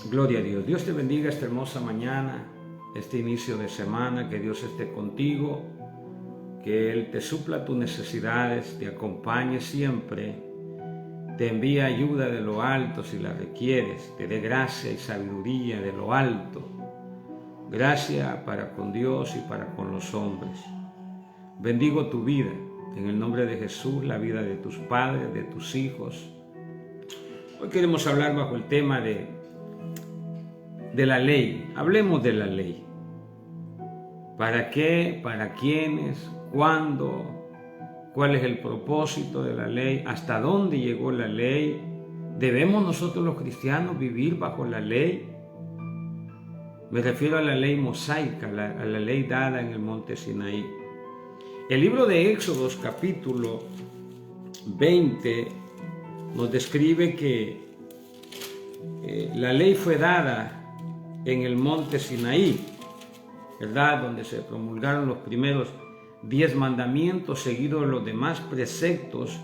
Gloria a Dios. Dios te bendiga esta hermosa mañana, este inicio de semana. Que Dios esté contigo, que Él te supla tus necesidades, te acompañe siempre, te envíe ayuda de lo alto si la requieres, te dé gracia y sabiduría de lo alto, gracia para con Dios y para con los hombres. Bendigo tu vida, en el nombre de Jesús, la vida de tus padres, de tus hijos. Hoy queremos hablar bajo el tema de la ley. Hablemos de la ley. ¿Para qué? ¿Para quiénes? ¿Cuándo? ¿Cuál es el propósito de la ley? ¿Hasta dónde llegó la ley? ¿Debemos nosotros los cristianos vivir bajo la ley? Me refiero a la ley mosaica, a la ley dada en el monte Sinaí. El libro de Éxodos, capítulo 20, nos describe que la ley fue dada en el monte Sinaí, ¿verdad? Donde se promulgaron los primeros 10 mandamientos, seguidos de los demás preceptos,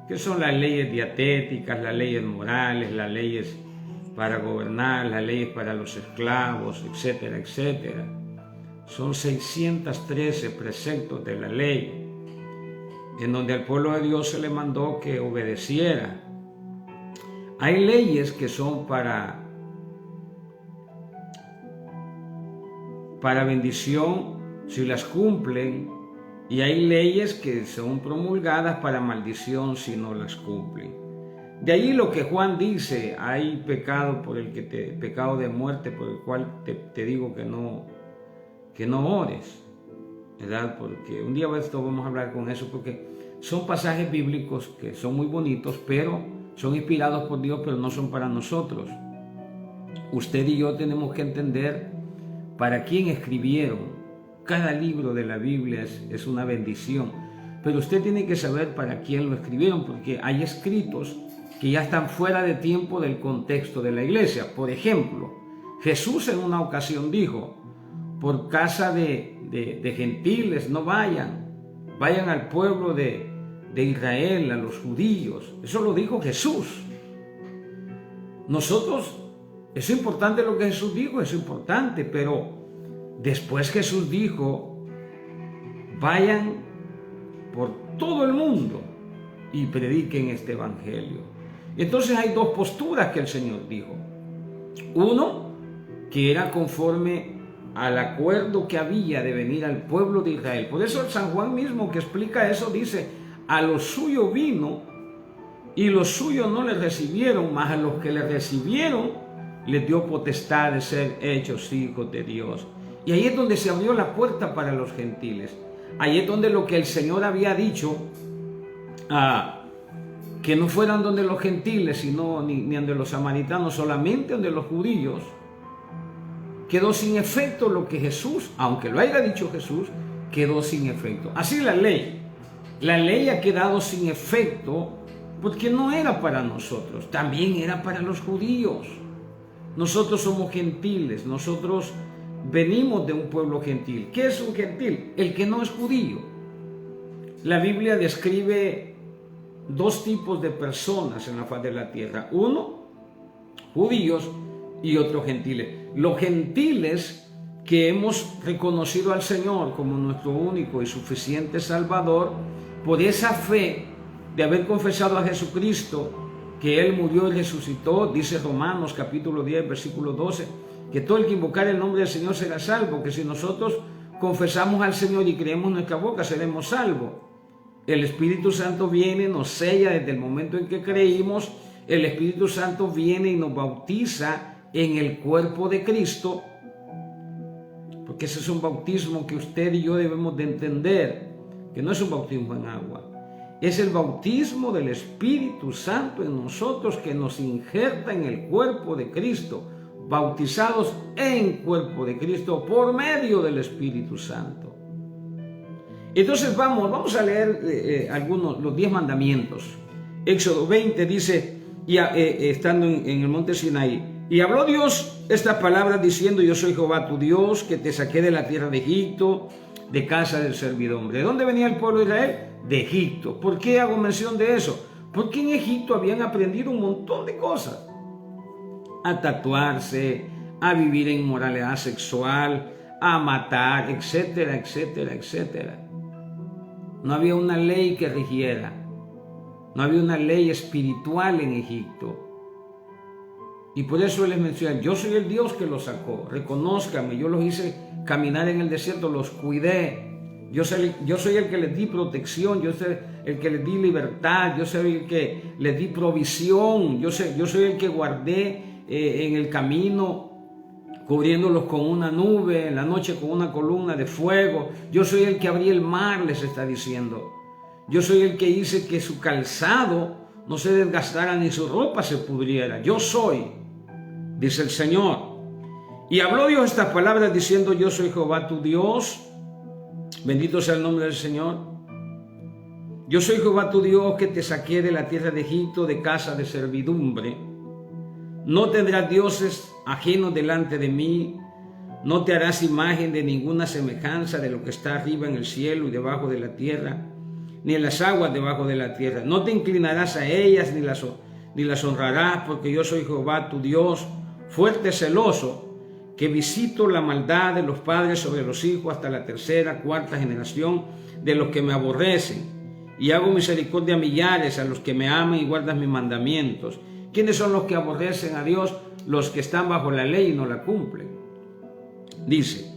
que son las leyes dietéticas, las leyes morales, las leyes para gobernar, las leyes para los esclavos, etcétera, etcétera. Son 613 preceptos de la ley, en donde al pueblo de Dios se le mandó que obedeciera. Hay leyes que son para bendición si las cumplen, y hay leyes que son promulgadas para maldición si no las cumplen. De allí lo que Juan dice: hay pecado pecado de muerte por el cual te digo que no ores, ¿verdad? Porque un día vamos a hablar con eso, porque son pasajes bíblicos que son muy bonitos, pero son inspirados por Dios, pero no son para nosotros. Usted y yo tenemos que entender para quién escribieron. Cada libro de la Biblia es una bendición, pero usted tiene que saber para quién lo escribieron, porque hay escritos que ya están fuera de tiempo del contexto de la iglesia. Por ejemplo, Jesús en una ocasión dijo: por casa de gentiles no vayan al pueblo de Israel, a los judíos. Eso lo dijo Jesús. Nosotros, es importante lo que Jesús dijo, es importante, pero después Jesús dijo: vayan por todo el mundo y prediquen este evangelio. Entonces hay dos posturas que el Señor dijo. Uno, que era conforme al acuerdo que había de venir al pueblo de Israel. Por eso el San Juan mismo, que explica eso, dice: a lo suyo vino y los suyos no le recibieron, mas a los que le recibieron les dio potestad de ser hechos hijos de Dios. Y ahí es donde se abrió la puerta para los gentiles. Ahí es donde lo que el Señor había dicho, que no fueran donde los gentiles, sino ni donde los samaritanos, solamente donde los judíos, quedó sin efecto lo que Jesús, aunque lo haya dicho Jesús, quedó sin efecto. Así la ley ha quedado sin efecto porque no era para nosotros, también era para los judíos. Nosotros somos gentiles, nosotros venimos de un pueblo gentil. ¿Qué es un gentil? El que no es judío. La Biblia describe dos tipos de personas en la faz de la tierra: uno, judíos, y otros gentiles. Los gentiles que hemos reconocido al Señor como nuestro único y suficiente Salvador, por esa fe de haber confesado a Jesucristo, que Él murió y resucitó, dice Romanos capítulo 10, versículo 12, que todo el que invocar el nombre del Señor será salvo, que si nosotros confesamos al Señor y creemos en nuestra boca, seremos salvos. El Espíritu Santo viene, nos sella desde el momento en que creímos. El Espíritu Santo viene y nos bautiza en el cuerpo de Cristo, porque ese es un bautismo que usted y yo debemos de entender, que no es un bautismo en agua, es el bautismo del Espíritu Santo en nosotros, que nos injerta en el cuerpo de Cristo, bautizados en cuerpo de Cristo por medio del Espíritu Santo. Entonces vamos a leer los 10 mandamientos. Éxodo 20 dice, estando en el monte Sinaí: y habló Dios estas palabras diciendo: yo soy Jehová tu Dios, que te saqué de la tierra de Egipto, de casa del servidumbre. ¿De dónde venía el pueblo de Israel? De Egipto. ¿Por qué hago mención de eso? Porque en Egipto habían aprendido un montón de cosas. a tatuarse, a vivir en inmoralidad sexual, a matar, etcétera, etcétera, etcétera. No había una ley que rigiera, no había una ley espiritual en Egipto. Y por eso Él les menciona: yo soy el Dios que los sacó, reconózcanme, yo los hice caminar en el desierto, los cuidé, yo soy el que les di protección, yo soy el que les di libertad, yo soy el que les di provisión, yo soy el que guardé en el camino, cubriéndolos con una nube, en la noche con una columna de fuego. Yo soy el que abrí el mar, les está diciendo. Yo soy el que hice que su calzado no se desgastara ni su ropa se pudriera. Yo soy, dice el Señor. Y habló Dios estas palabras diciendo: yo soy Jehová tu Dios. Bendito sea el nombre del Señor. Yo soy Jehová tu Dios, que te saqué de la tierra de Egipto, de casa de servidumbre. No tendrás dioses ajenos delante de mí, no te harás imagen de ninguna semejanza de lo que está arriba en el cielo y debajo de la tierra, ni en las aguas debajo de la tierra. No te inclinarás a ellas ni las honrarás, porque yo soy Jehová tu Dios, fuerte, celoso, que visito la maldad de los padres sobre los hijos hasta la tercera, cuarta generación de los que me aborrecen, y hago misericordia a millares, a los que me aman y guardan mis mandamientos. ¿Quiénes son los que aborrecen a Dios? Los que están bajo la ley y no la cumplen. Dice: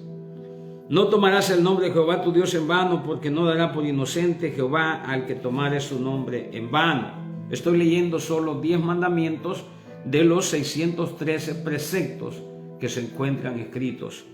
no tomarás el nombre de Jehová tu Dios en vano, porque no dará por inocente Jehová al que tomare su nombre en vano. Estoy leyendo solo 10 mandamientos de los 613 preceptos que se encuentran escritos.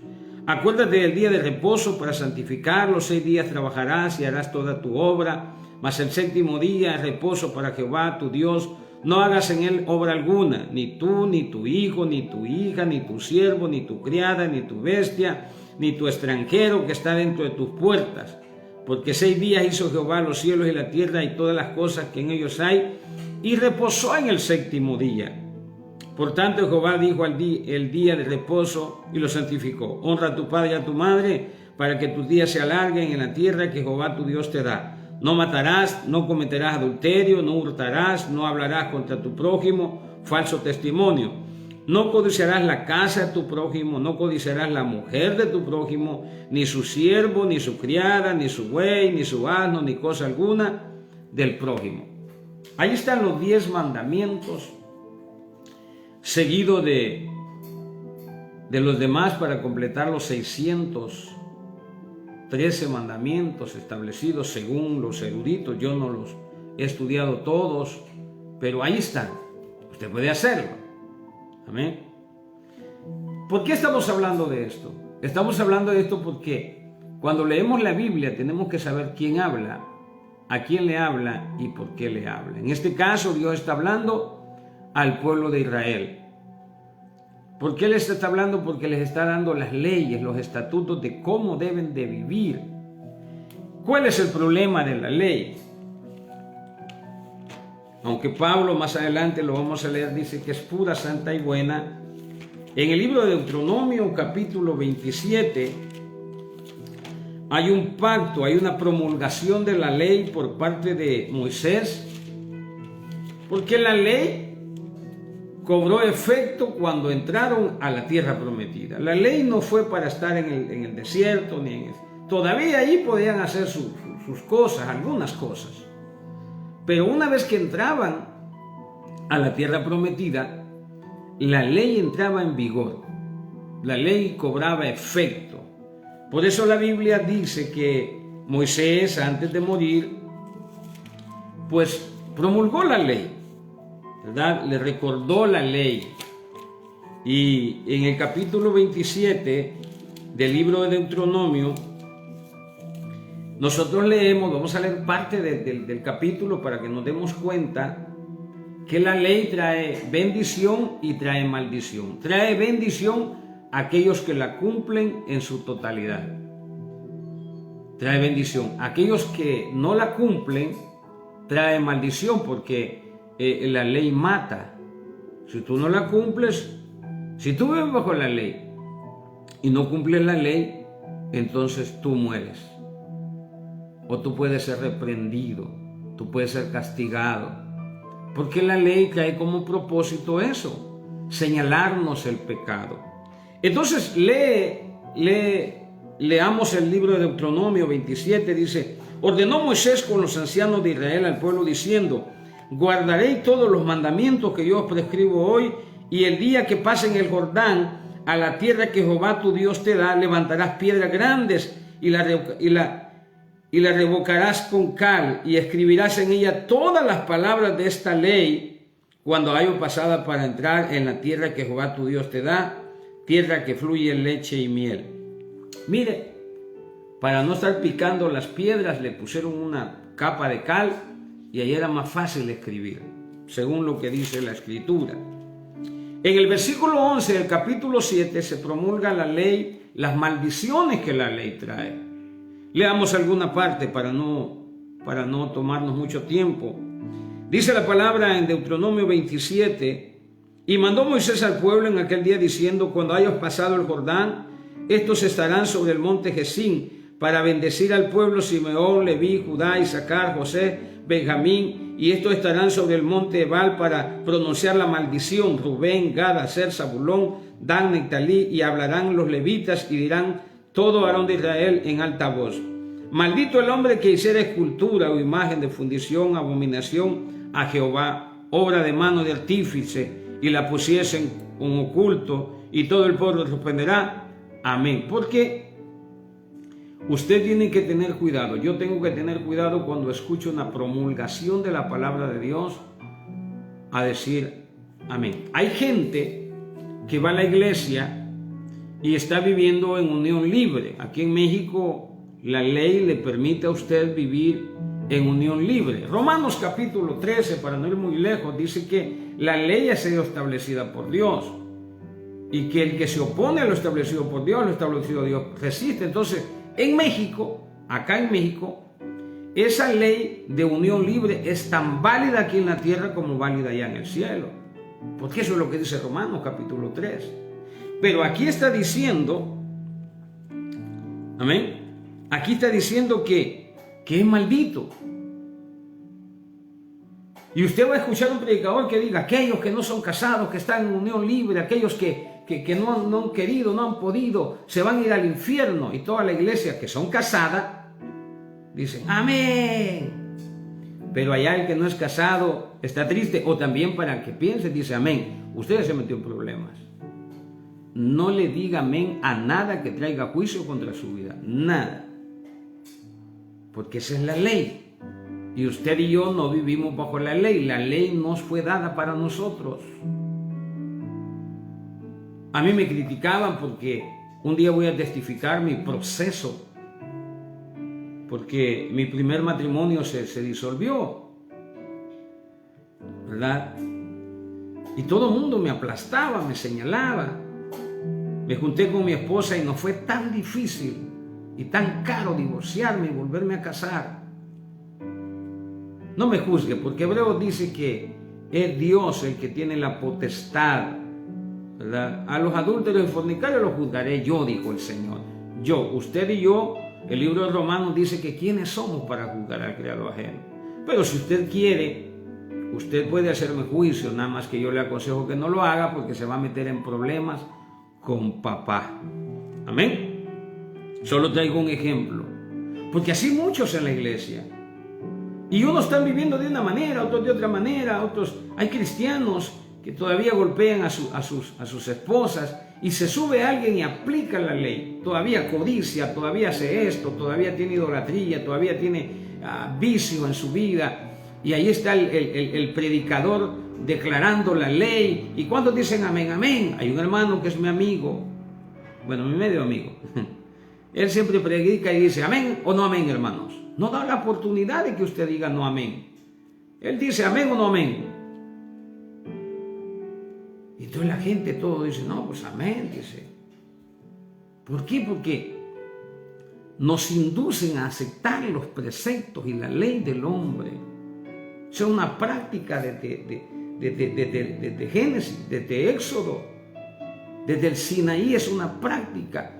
Acuérdate del día de reposo para santificarlo. 6 días trabajarás y harás toda tu obra, mas el 7º día es reposo para Jehová tu Dios. No hagas en él obra alguna, ni tú, ni tu hijo, ni tu hija, ni tu siervo, ni tu criada, ni tu bestia, ni tu extranjero que está dentro de tus puertas. Porque 6 días hizo Jehová los cielos y la tierra y todas las cosas que en ellos hay, y reposó en el 7º día. Por tanto, Jehová dijo el día de reposo y lo santificó. Honra a tu padre y a tu madre, para que tus días se alarguen en la tierra que Jehová tu Dios te da. No matarás, no cometerás adulterio, no hurtarás, no hablarás contra tu prójimo falso testimonio. No codiciarás la casa de tu prójimo, no codiciarás la mujer de tu prójimo, ni su siervo, ni su criada, ni su buey, ni su asno, ni cosa alguna del prójimo. Ahí están los 10 mandamientos, seguido de los demás para completar los 613 mandamientos establecidos según los eruditos. Yo no los he estudiado todos, pero ahí están. Usted puede hacerlo. Amén. ¿Por qué estamos hablando de esto? Estamos hablando de esto porque cuando leemos la Biblia tenemos que saber quién habla, a quién le habla y por qué le habla. En este caso, Dios está hablando al pueblo de Israel. ¿Por qué les está hablando? Porque les está dando las leyes, los estatutos de cómo deben de vivir. ¿Cuál es el problema de la ley? Aunque Pablo más adelante lo vamos a leer, dice que es pura, santa y buena. En el libro de Deuteronomio, capítulo 27, hay un pacto, hay una promulgación de la ley por parte de Moisés, porque la ley cobró efecto cuando entraron a la tierra prometida. La ley no fue para estar en el desierto, todavía ahí podían hacer sus cosas, algunas cosas. Pero una vez que entraban a la tierra prometida, la ley entraba en vigor. La ley cobraba efecto. Por eso la Biblia dice que Moisés, antes de morir, pues promulgó la ley, ¿verdad? Le recordó la ley. Y en el capítulo 27 del libro de Deuteronomio, nosotros leemos, vamos a leer parte del capítulo para que nos demos cuenta que la ley trae bendición y trae maldición. Trae bendición a aquellos que la cumplen en su totalidad. Trae bendición. Aquellos que no la cumplen, trae maldición, porque la ley mata. Si tú no la cumples, si tú vives bajo la ley y no cumples la ley, entonces tú mueres. O tú puedes ser reprendido, tú puedes ser castigado. Porque la ley trae como propósito eso, señalarnos el pecado. Entonces leamos el libro de Deuteronomio 27, dice: ordenó Moisés con los ancianos de Israel al pueblo diciendo: guardaréis todos los mandamientos que yo os prescribo hoy, y el día que pasen el Jordán a la tierra que Jehová tu Dios te da, levantarás piedras grandes y la revocarás con cal, y escribirás en ella todas las palabras de esta ley cuando haya pasado para entrar en la tierra que Jehová tu Dios te da, tierra que fluye leche y miel. Mire, para no estar picando las piedras le pusieron una capa de cal y ahí era más fácil escribir, según lo que dice la Escritura. En el versículo 11 del capítulo 7 se promulga la ley, las maldiciones que la ley trae. Leamos alguna parte para no tomarnos mucho tiempo. Dice la palabra en Deuteronomio 27: y mandó Moisés al pueblo en aquel día diciendo: cuando hayas pasado el Jordán, estos estarán sobre el monte Gesín para bendecir al pueblo: Simeón, Leví, Judá, Isaacar, José, Benjamín. Y estos estarán sobre el monte Ebal para pronunciar la maldición: Rubén, Gad, Aser, Zabulón, Dan, Neftalí. Y hablarán los levitas y dirán todo varón de Israel en alta voz: maldito el hombre que hiciera escultura o imagen de fundición, abominación a Jehová, obra de mano de artífice, y la pusiesen en oculto. Y todo el pueblo responderá: amén. Porque usted tiene que tener cuidado, yo tengo que tener cuidado cuando escucho una promulgación de la palabra de Dios a decir amén. Hay gente que va a la iglesia y está viviendo en unión libre. Aquí en México la ley le permite a usted vivir en unión libre. Romanos capítulo 13, para no ir muy lejos, dice que la ley ha sido establecida por Dios y que el que se opone a lo establecido por Dios, lo establecido por Dios resiste. Entonces, en México, acá en México, esa ley de unión libre es tan válida aquí en la tierra como válida allá en el cielo. Porque eso es lo que dice Romanos capítulo 3. Pero aquí está diciendo, amén, aquí está diciendo que es maldito. Y usted va a escuchar un predicador que diga: aquellos que no son casados, que están en unión libre, aquellos que no han querido, no han podido, se van a ir al infierno. Y toda la iglesia que son casadas dicen amén. Pero allá el que no es casado está triste, o también para que piense dice amén. Usted se metió en problemas. No le diga amén a nada que traiga juicio contra su vida, nada, porque esa es la ley. Y usted y yo no vivimos bajo la ley nos fue dada para nosotros. A mí me criticaban porque un día voy a testificar mi proceso, porque mi primer matrimonio se disolvió, ¿verdad? Y todo el mundo me aplastaba, me señalaba. Me junté con mi esposa y nos fue tan difícil y tan caro divorciarme y volverme a casar. No me juzgue, porque Hebreos dice que es Dios el que tiene la potestad, ¿verdad? A los adúlteros y fornicarios los juzgaré yo, dijo el Señor. Yo, usted y yo, el libro de Romanos dice que ¿quiénes somos para juzgar al criado ajeno? Pero si usted quiere, usted puede hacerme juicio, nada más que yo le aconsejo que no lo haga porque se va a meter en problemas con papá. Amén. Solo traigo un ejemplo, porque así muchos en la iglesia. Y unos están viviendo de una manera, otros de otra manera, otros, hay cristianos que todavía golpean a sus esposas, y se sube alguien y aplica la ley, todavía codicia, todavía hace esto, todavía tiene idolatría, todavía tiene vicio en su vida, y ahí está el predicador declarando la ley. ¿Y cuántos dicen amén, amén? Hay un hermano que es mi amigo, bueno, mi medio amigo, él siempre predica y dice amén o no amén, hermanos. No da la oportunidad de que usted diga no amén. Él dice amén o no amén. Y entonces la gente todo dice, no, pues amén, dice. ¿Por qué? Porque nos inducen a aceptar los preceptos y la ley del hombre. O sea, una práctica desde Génesis, desde Éxodo, desde el Sinaí es una práctica.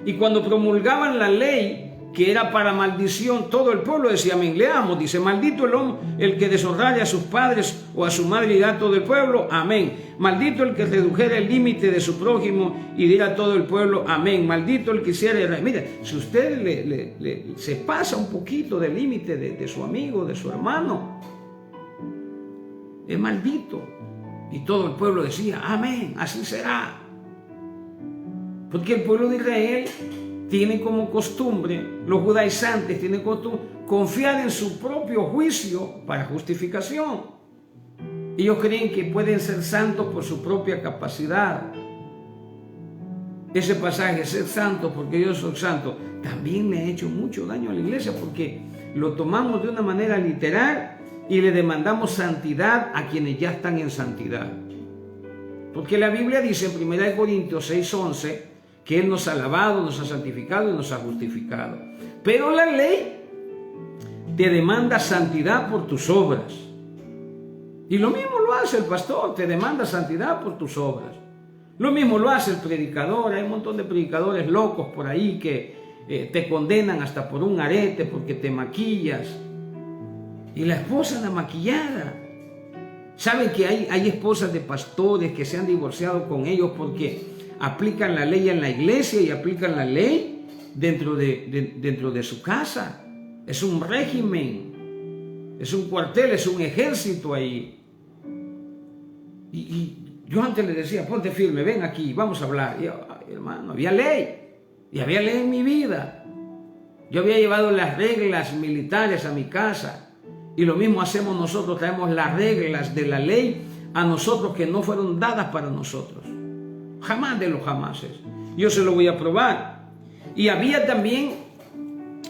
Y cuando promulgaban la ley, que era para maldición, todo el pueblo decía amén. Leamos, dice: maldito el hombre el que deshonrare a sus padres o a su madre, y dirá todo el pueblo amén. Maldito el que redujera el límite de su prójimo, y dirá todo el pueblo amén. Maldito el que hiciera. Mira, si usted se pasa un poquito del límite de su amigo, de su hermano, es maldito. Y todo el pueblo decía amén, así será. Porque el pueblo de Israel tiene como costumbre, los judaizantes tienen costumbre, confiar en su propio juicio para justificación. Ellos creen que pueden ser santos por su propia capacidad. Ese pasaje, ser santo porque yo soy santo, también le ha hecho mucho daño a la iglesia, porque lo tomamos de una manera literal y le demandamos santidad a quienes ya están en santidad. Porque la Biblia dice en 1 Corintios 6:11 que Él nos ha lavado, nos ha santificado y nos ha justificado. Pero la ley te demanda santidad por tus obras. Y lo mismo lo hace el pastor, te demanda santidad por tus obras. Lo mismo lo hace el predicador. Hay un montón de predicadores locos por ahí que te condenan hasta por un arete porque te maquillas. Y la esposa anda maquillada. ¿Saben que hay esposas de pastores que se han divorciado con ellos porque aplican la ley en la iglesia y aplican la ley dentro de su casa? Es un régimen, es un cuartel, es un ejército ahí. Y yo antes le decía: ponte firme, ven aquí, vamos a hablar. Y yo: ay, hermano, había ley, y había ley en mi vida. Yo había llevado las reglas militares a mi casa, y lo mismo hacemos nosotros, traemos las reglas de la ley a nosotros que no fueron dadas para nosotros. Jamás de los jamases. Yo se lo voy a probar. Y había también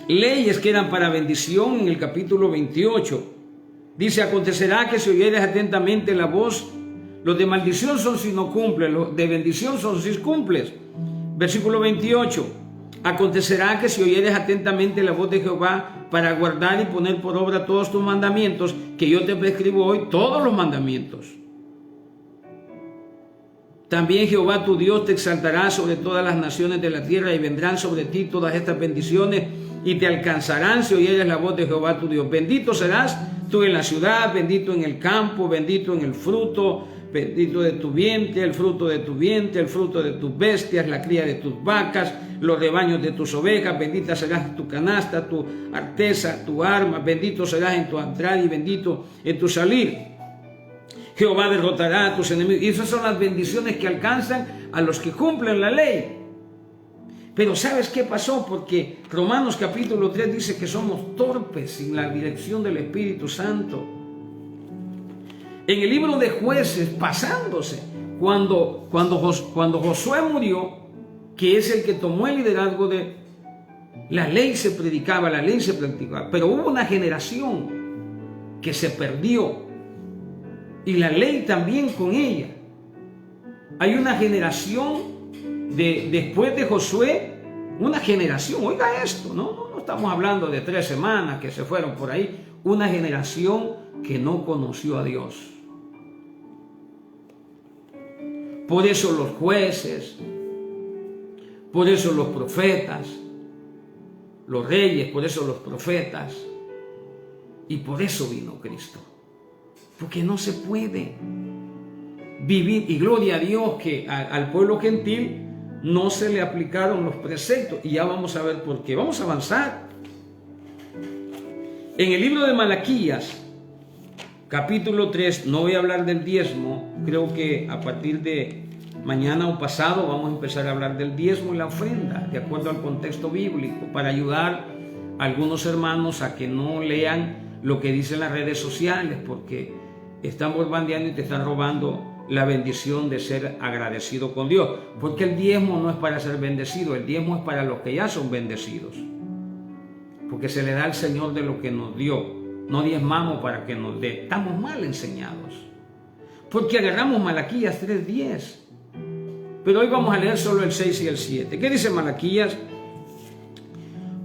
leyes que eran para bendición en el capítulo 28. Dice: acontecerá que si oyeres atentamente la voz, los de maldición son si no cumples, los de bendición son si cumples. Versículo 28. Acontecerá que si oyeres atentamente la voz de Jehová para guardar y poner por obra todos tus mandamientos, que yo te prescribo hoy, todos los mandamientos. También Jehová tu Dios te exaltará sobre todas las naciones de la tierra, y vendrán sobre ti todas estas bendiciones y te alcanzarán si oyeres la voz de Jehová tu Dios. Bendito serás tú en la ciudad, bendito en el campo, bendito en el fruto, bendito de tu vientre, el fruto de tu vientre, el fruto de tus bestias, la cría de tus vacas, los rebaños de tus ovejas. Bendita serás tu canasta, tu arteza, tu arma. Bendito serás en tu entrar y bendito en tu salir. Jehová derrotará a tus enemigos. Y esas son las bendiciones que alcanzan a los que cumplen la ley. Pero ¿sabes qué pasó? Porque Romanos capítulo 3 dice que somos torpes sin la dirección del Espíritu Santo. En el libro de Jueces, pasándose, cuando Josué murió, que es el que tomó el liderazgo de la ley, se predicaba, la ley se practicaba, pero hubo una generación que se perdió, y la ley también con ella. Hay una generación después de Josué, una generación, oiga esto, no estamos hablando de 3 semanas que se fueron por ahí, una generación que no conoció a Dios. Por eso los jueces, por eso los profetas, los reyes, por eso los profetas, y por eso vino Cristo. Porque no se puede vivir, y gloria a Dios que al pueblo gentil no se le aplicaron los preceptos, y ya vamos a ver por qué. Vamos a avanzar. En el libro de Malaquías, capítulo 3, no voy a hablar del diezmo, creo que a partir de mañana o pasado vamos a empezar a hablar del diezmo y la ofrenda, de acuerdo al contexto bíblico, para ayudar a algunos hermanos a que no lean lo que dicen las redes sociales, porque están bombardeando y te están robando la bendición de ser agradecido con Dios. Porque el diezmo no es para ser bendecido, el diezmo es para los que ya son bendecidos. Porque se le da al Señor de lo que nos dio, no diezmamos para que nos dé. Estamos mal enseñados. Porque agarramos Malaquías 3:10. Pero hoy vamos a leer solo el 6 y el 7. ¿Qué dice Malaquías?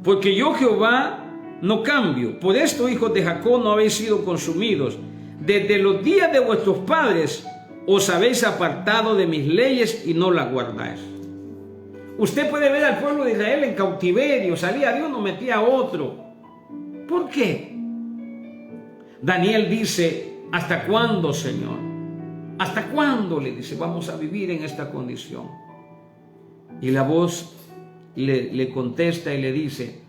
Porque yo, Jehová, no cambio. Por esto, hijos de Jacob, no habéis sido consumidos. Desde los días de vuestros padres os habéis apartado de mis leyes y no las guardáis. Usted puede ver al pueblo de Israel en cautiverio, salía de uno, metía a otro. ¿Por qué? Daniel dice, ¿hasta cuándo, Señor? ¿Hasta cuándo? Le dice, vamos a vivir en esta condición. Y la voz le contesta y le dice,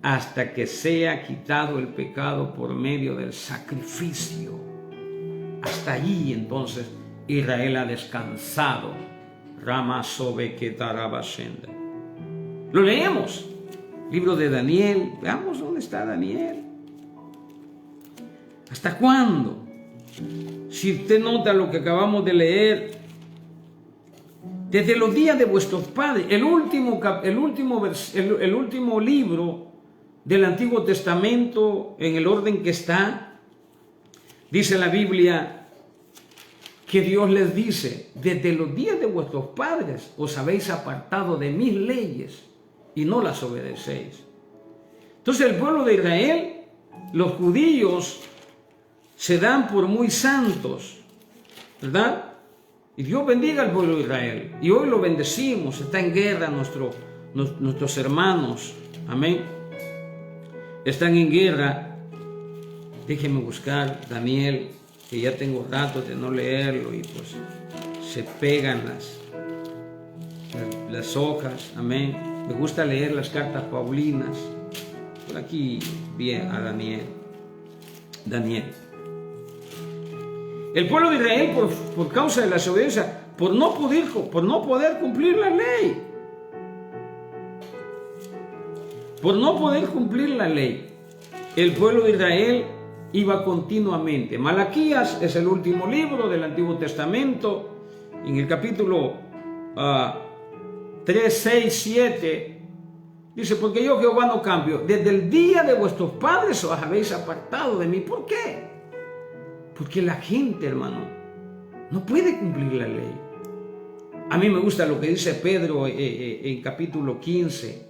hasta que sea quitado el pecado por medio del sacrificio. Hasta allí entonces Israel ha descansado. Rama sobe ketarabashenda. Lo leemos. Libro de Daniel. Veamos dónde está Daniel. ¿Hasta cuándo? Si usted nota lo que acabamos de leer, desde los días de vuestros padres, el último libro del Antiguo Testamento, en el orden que está, dice la Biblia que Dios les dice, desde los días de vuestros padres os habéis apartado de mis leyes y no las obedecéis. Entonces el pueblo de Israel, los judíos, se dan por muy santos, ¿verdad? Y Dios bendiga al pueblo de Israel. Y hoy lo bendecimos. Está en guerra nuestros hermanos. Amén. Están en guerra. Déjenme buscar Daniel, que ya tengo rato de no leerlo y pues se pegan las hojas. Amén. Me gusta leer las cartas paulinas. Por aquí bien a Daniel. El pueblo de Israel, por causa de la desobediencia, por no poder cumplir la ley. Por no poder cumplir la ley, el pueblo de Israel iba continuamente. Malaquías es el último libro del Antiguo Testamento. En el capítulo 3, 6, 7, dice, porque yo Jehová no cambio. Desde el día de vuestros padres os habéis apartado de mí. ¿Por qué? Porque la gente, hermano, no puede cumplir la ley. A mí me gusta lo que dice Pedro en capítulo 15.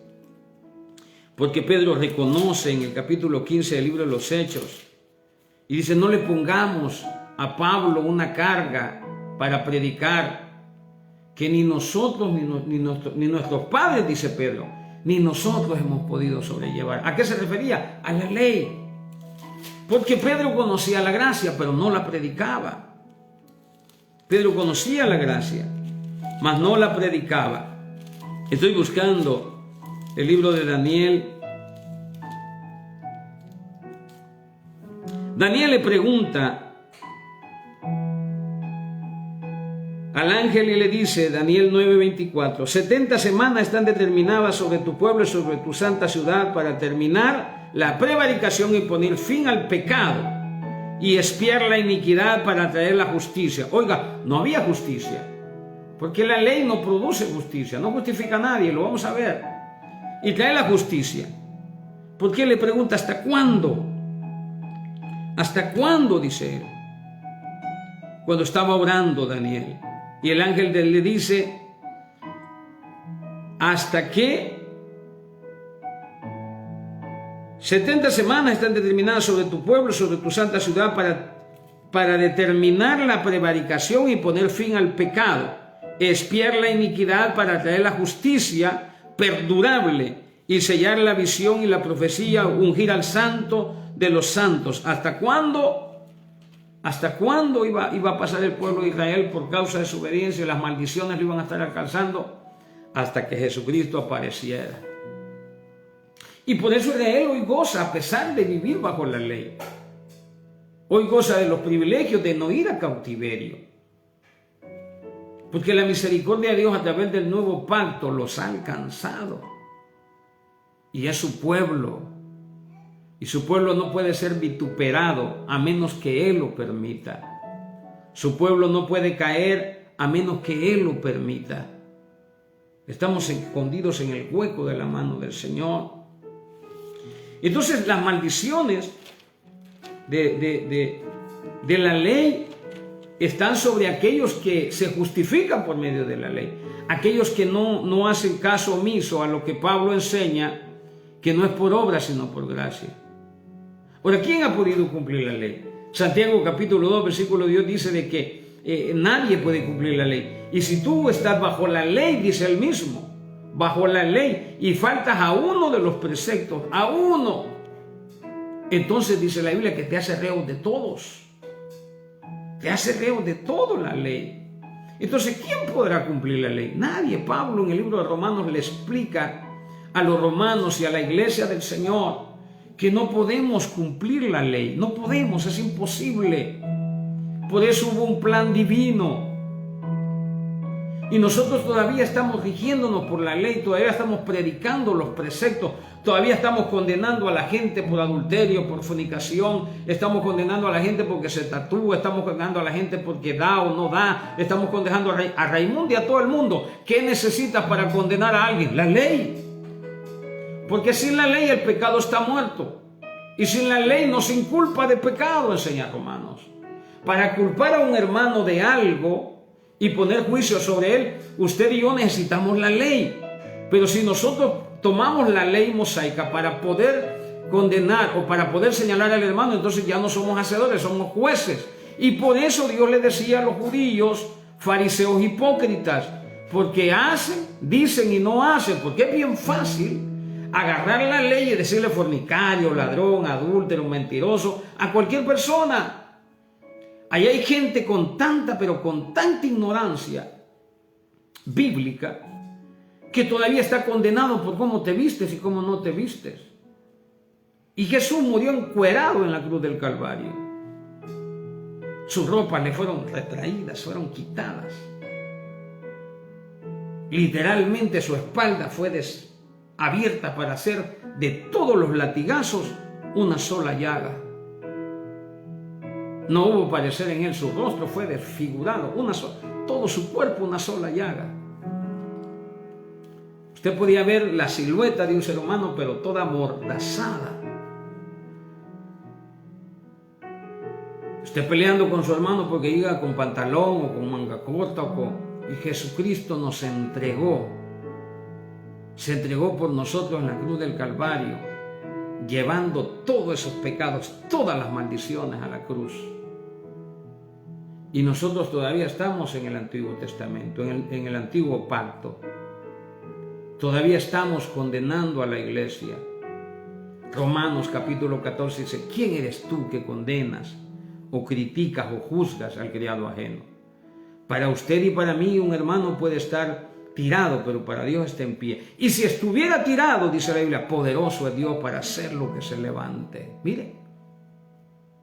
Porque Pedro reconoce en el capítulo 15 del libro de los Hechos. Y dice, no le pongamos a Pablo una carga para predicar que ni nosotros, ni nuestros padres, dice Pedro, ni nosotros hemos podido sobrellevar. ¿A qué se refería? A la ley. Porque Pedro conocía la gracia, pero no la predicaba. Pedro conocía la gracia, mas no la predicaba. Estoy buscando el libro de Daniel. Daniel le pregunta al ángel y le dice, Daniel 9:24, 70 semanas están determinadas sobre tu pueblo y sobre tu santa ciudad para terminar la prevaricación y poner fin al pecado y expiar la iniquidad para traer la justicia. Oiga, no había justicia, porque la ley no produce justicia, no justifica a nadie, lo vamos a ver. Y trae la justicia. ¿Por qué le pregunta hasta cuándo? ¿Hasta cuándo? Dice él. Cuando estaba orando Daniel. Y el ángel le dice, hasta que 70 semanas están determinadas sobre tu pueblo, sobre tu santa ciudad, para determinar la prevaricación y poner fin al pecado, expiar la iniquidad para traer la justicia perdurable y sellar la visión y la profecía, ungir al santo de los santos. ¿Hasta cuándo? ¿Hasta cuándo iba a pasar el pueblo de Israel por causa de su obediencia? Las maldiciones lo iban a estar alcanzando hasta que Jesucristo apareciera. Y por eso Israel hoy goza, a pesar de vivir bajo la ley. Hoy goza de los privilegios de no ir a cautiverio. Porque la misericordia de Dios a través del nuevo pacto los ha alcanzado. Y es su pueblo. Y su pueblo no puede ser vituperado a menos que Él lo permita. Su pueblo no puede caer a menos que Él lo permita. Estamos escondidos en el hueco de la mano del Señor. Entonces las maldiciones de la ley están sobre aquellos que se justifican por medio de la ley. Aquellos que no hacen caso omiso a lo que Pablo enseña, que no es por obra sino por gracia. Ahora, ¿quién ha podido cumplir la ley? Santiago capítulo 2 versículo 10 dice de que nadie puede cumplir la ley. Y si tú estás bajo la ley, dice él mismo, bajo la ley y faltas a uno de los preceptos, a uno, entonces dice la Biblia que te hace reo de todos. Te hace reo de toda la ley. Entonces, ¿quién podrá cumplir la ley? Nadie. Pablo en el libro de Romanos le explica a los romanos y a la iglesia del Señor que no podemos cumplir la ley. No podemos, es imposible. Por eso hubo un plan divino. Y nosotros todavía estamos rigiéndonos por la ley, todavía estamos predicando los preceptos, todavía estamos condenando a la gente por adulterio, por fornicación, estamos condenando a la gente porque se tatúa, estamos condenando a la gente porque da o no da, estamos condenando a Raimundo y a todo el mundo. ¿Qué necesitas para condenar a alguien? La ley. Porque sin la ley el pecado está muerto. Y sin la ley no se inculpa de pecado, enseña Romanos. Para culpar a un hermano de algo y poner juicio sobre él, usted y yo necesitamos la ley. Pero si nosotros tomamos la ley mosaica para poder condenar o para poder señalar al hermano, entonces ya no somos hacedores, somos jueces. Y por eso Dios le decía a los judíos, fariseos hipócritas, porque hacen, dicen y no hacen, porque es bien fácil agarrar la ley y decirle fornicario, ladrón, adúltero, mentiroso a cualquier persona. Ahí hay gente con tanta, pero con tanta ignorancia bíblica que todavía está condenado por cómo te vistes y cómo no te vistes. Y Jesús murió encuerado en la cruz del Calvario. Sus ropas le fueron retraídas, fueron quitadas. Literalmente su espalda fue abierta para hacer de todos los latigazos una sola llaga. No hubo parecer en él, su rostro fue desfigurado, todo su cuerpo una sola llaga. Usted podía ver la silueta de un ser humano, pero toda amordazada. Usted peleando con su hermano porque llega con pantalón o con manga corta y Jesucristo nos entregó. Se entregó por nosotros en la cruz del Calvario, llevando todos esos pecados, todas las maldiciones a la cruz. Y nosotros todavía estamos en el Antiguo Testamento, en el Antiguo Pacto. Todavía estamos condenando a la iglesia. Romanos capítulo 14 dice, ¿quién eres tú que condenas o criticas o juzgas al criado ajeno? Para usted y para mí un hermano puede estar tirado, pero para Dios está en pie. Y si estuviera tirado, dice la Biblia, poderoso es Dios para hacer lo que se levante. Mire,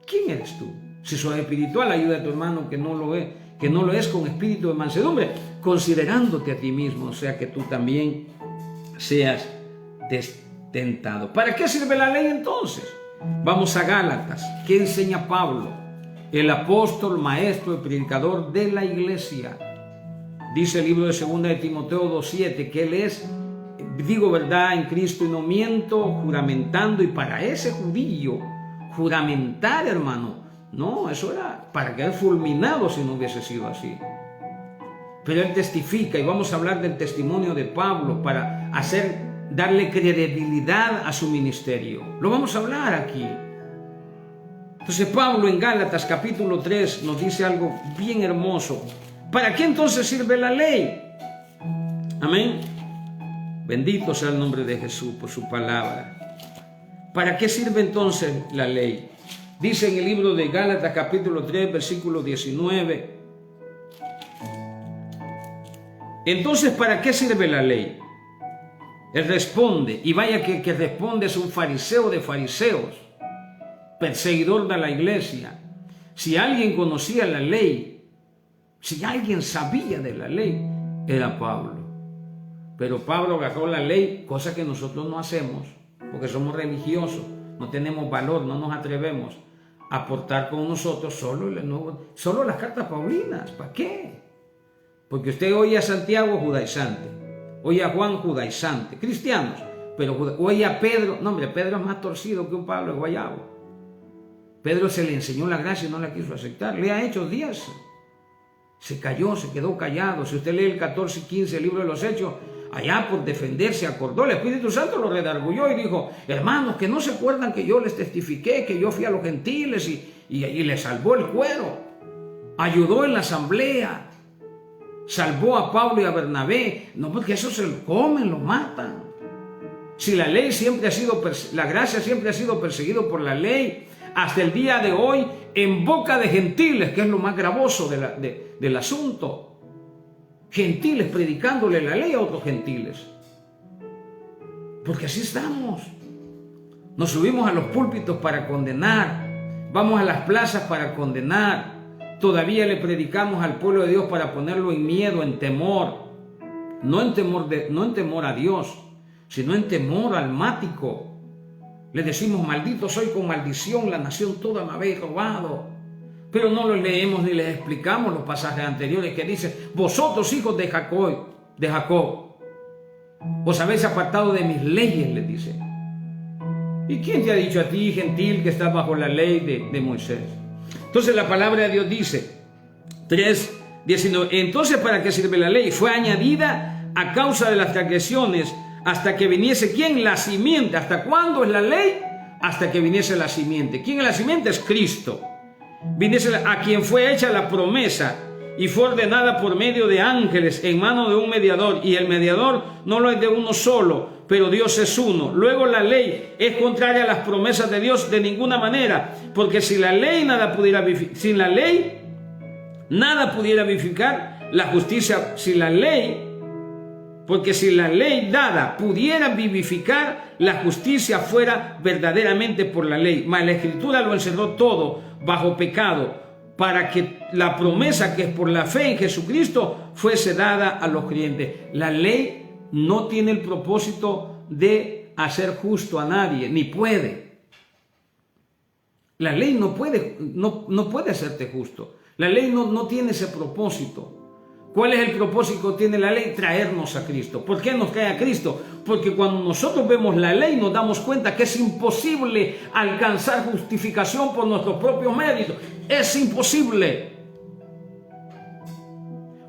¿quién eres tú? Si sos espiritual, ayuda a tu hermano que no lo es con espíritu de mansedumbre, considerándote a ti mismo, o sea que tú también seas tentado. ¿Para qué sirve la ley entonces? Vamos a Gálatas. ¿Qué enseña Pablo? El apóstol, maestro y predicador de la iglesia. Dice el libro de 2 de Timoteo 2:7 que él es, digo verdad en Cristo y no miento, juramentando. Y para ese judío, juramentar, hermano, no, eso era para quedar fulminado si no hubiese sido así. Pero él testifica, y vamos a hablar del testimonio de Pablo para darle credibilidad a su ministerio. Lo vamos a hablar aquí. Entonces Pablo en Gálatas capítulo 3 nos dice algo bien hermoso. ¿Para qué entonces sirve la ley? Amén. Bendito sea el nombre de Jesús por su palabra. ¿Para qué sirve entonces la ley? Dice en el libro de Gálatas capítulo 3 versículo 19. Entonces, ¿para qué sirve la ley? Él responde, y vaya que responde es un fariseo de fariseos, perseguidor de la iglesia. Si alguien conocía la ley, si alguien sabía de la ley, era Pablo. Pero Pablo agarró la ley, cosa que nosotros no hacemos, porque somos religiosos, no tenemos valor, no nos atrevemos a aportar con nosotros solo las cartas paulinas. ¿Para qué? Porque usted oye a Santiago judaizante, oye a Juan judaizante, cristianos, pero oye a Pedro, no hombre, Pedro es más torcido que un Pablo de guayabo. Pedro se le enseñó la gracia y no la quiso aceptar. Lea Hechos 10. Se cayó, se quedó callado. Si usted lee el 14 y 15, el libro de los Hechos, allá por defenderse acordó, el Espíritu Santo lo redargulló y dijo, hermanos, que no se acuerdan que yo les testifiqué, que yo fui a los gentiles y les salvó el cuero, ayudó en la asamblea. salvó a Pablo y a Bernabé. No, porque eso se lo comen, lo matan. Si la ley siempre ha sido, la gracia siempre ha sido perseguido por la ley, hasta el día de hoy, en boca de gentiles, que es lo más gravoso del asunto. Gentiles predicándole la ley a otros gentiles. Porque así estamos. Nos subimos a los púlpitos para condenar. Vamos a las plazas para condenar. Todavía le predicamos al pueblo de Dios para ponerlo en miedo, en temor. No en temor a Dios, sino en temor almático. Le decimos: maldito soy con maldición, la nación toda me habéis robado. Pero no lo leemos ni les explicamos los pasajes anteriores que dicen: vosotros, hijos de Jacob, os habéis apartado de mis leyes, les dice. ¿Y quién te ha dicho a ti, gentil, que estás bajo la ley de Moisés? Entonces la palabra de Dios dice, 3:19, entonces ¿para qué sirve la ley? Fue añadida a causa de las transgresiones, hasta que viniese, ¿quién? La simiente. ¿Hasta cuándo es la ley? Hasta que viniese la simiente. ¿Quién es la simiente? Es Cristo. Viniese a quien fue hecha la promesa y fue ordenada por medio de ángeles en mano de un mediador, y el mediador no lo es de uno solo, pero Dios es uno. Luego la ley es contraria a las promesas de Dios de ninguna manera, porque sin la ley nada pudiera vivificar la justicia. Porque si la ley dada pudiera vivificar, la justicia fuera verdaderamente por la ley. Mas la Escritura lo encerró todo bajo pecado, para que la promesa, que es por la fe en Jesucristo, fuese dada a los creyentes. La ley no tiene el propósito de hacer justo a nadie, ni puede. La ley no puede hacerte justo. La ley no tiene ese propósito. ¿Cuál es el propósito que tiene la ley? Traernos a Cristo. ¿Por qué nos trae a Cristo? Porque cuando nosotros vemos la ley nos damos cuenta que es imposible alcanzar justificación por nuestros propios méritos. Es imposible.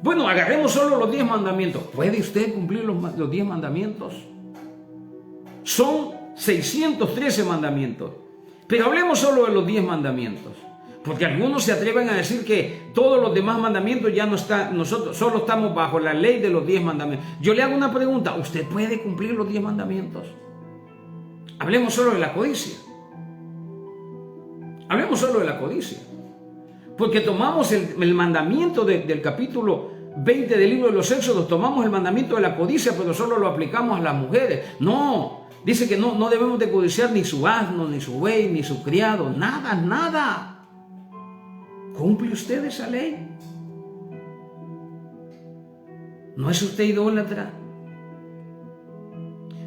Bueno, agarremos solo los 10 mandamientos. ¿Puede usted cumplir los 10 mandamientos? Son 613 mandamientos. Pero hablemos solo de los 10 mandamientos. Porque algunos se atreven a decir que todos los demás mandamientos ya no están, nosotros solo estamos bajo la ley de los 10 mandamientos. Yo le hago una pregunta: ¿usted puede cumplir los 10 mandamientos? Hablemos solo de la codicia. Hablemos solo de la codicia. Porque tomamos el mandamiento del capítulo 20 del libro de los Éxodos, tomamos el mandamiento de la codicia, pero solo lo aplicamos a las mujeres. No, dice que no debemos de codiciar ni su asno, ni su buey, ni su criado, nada. ¿Cumple usted esa ley? ¿No es usted idólatra?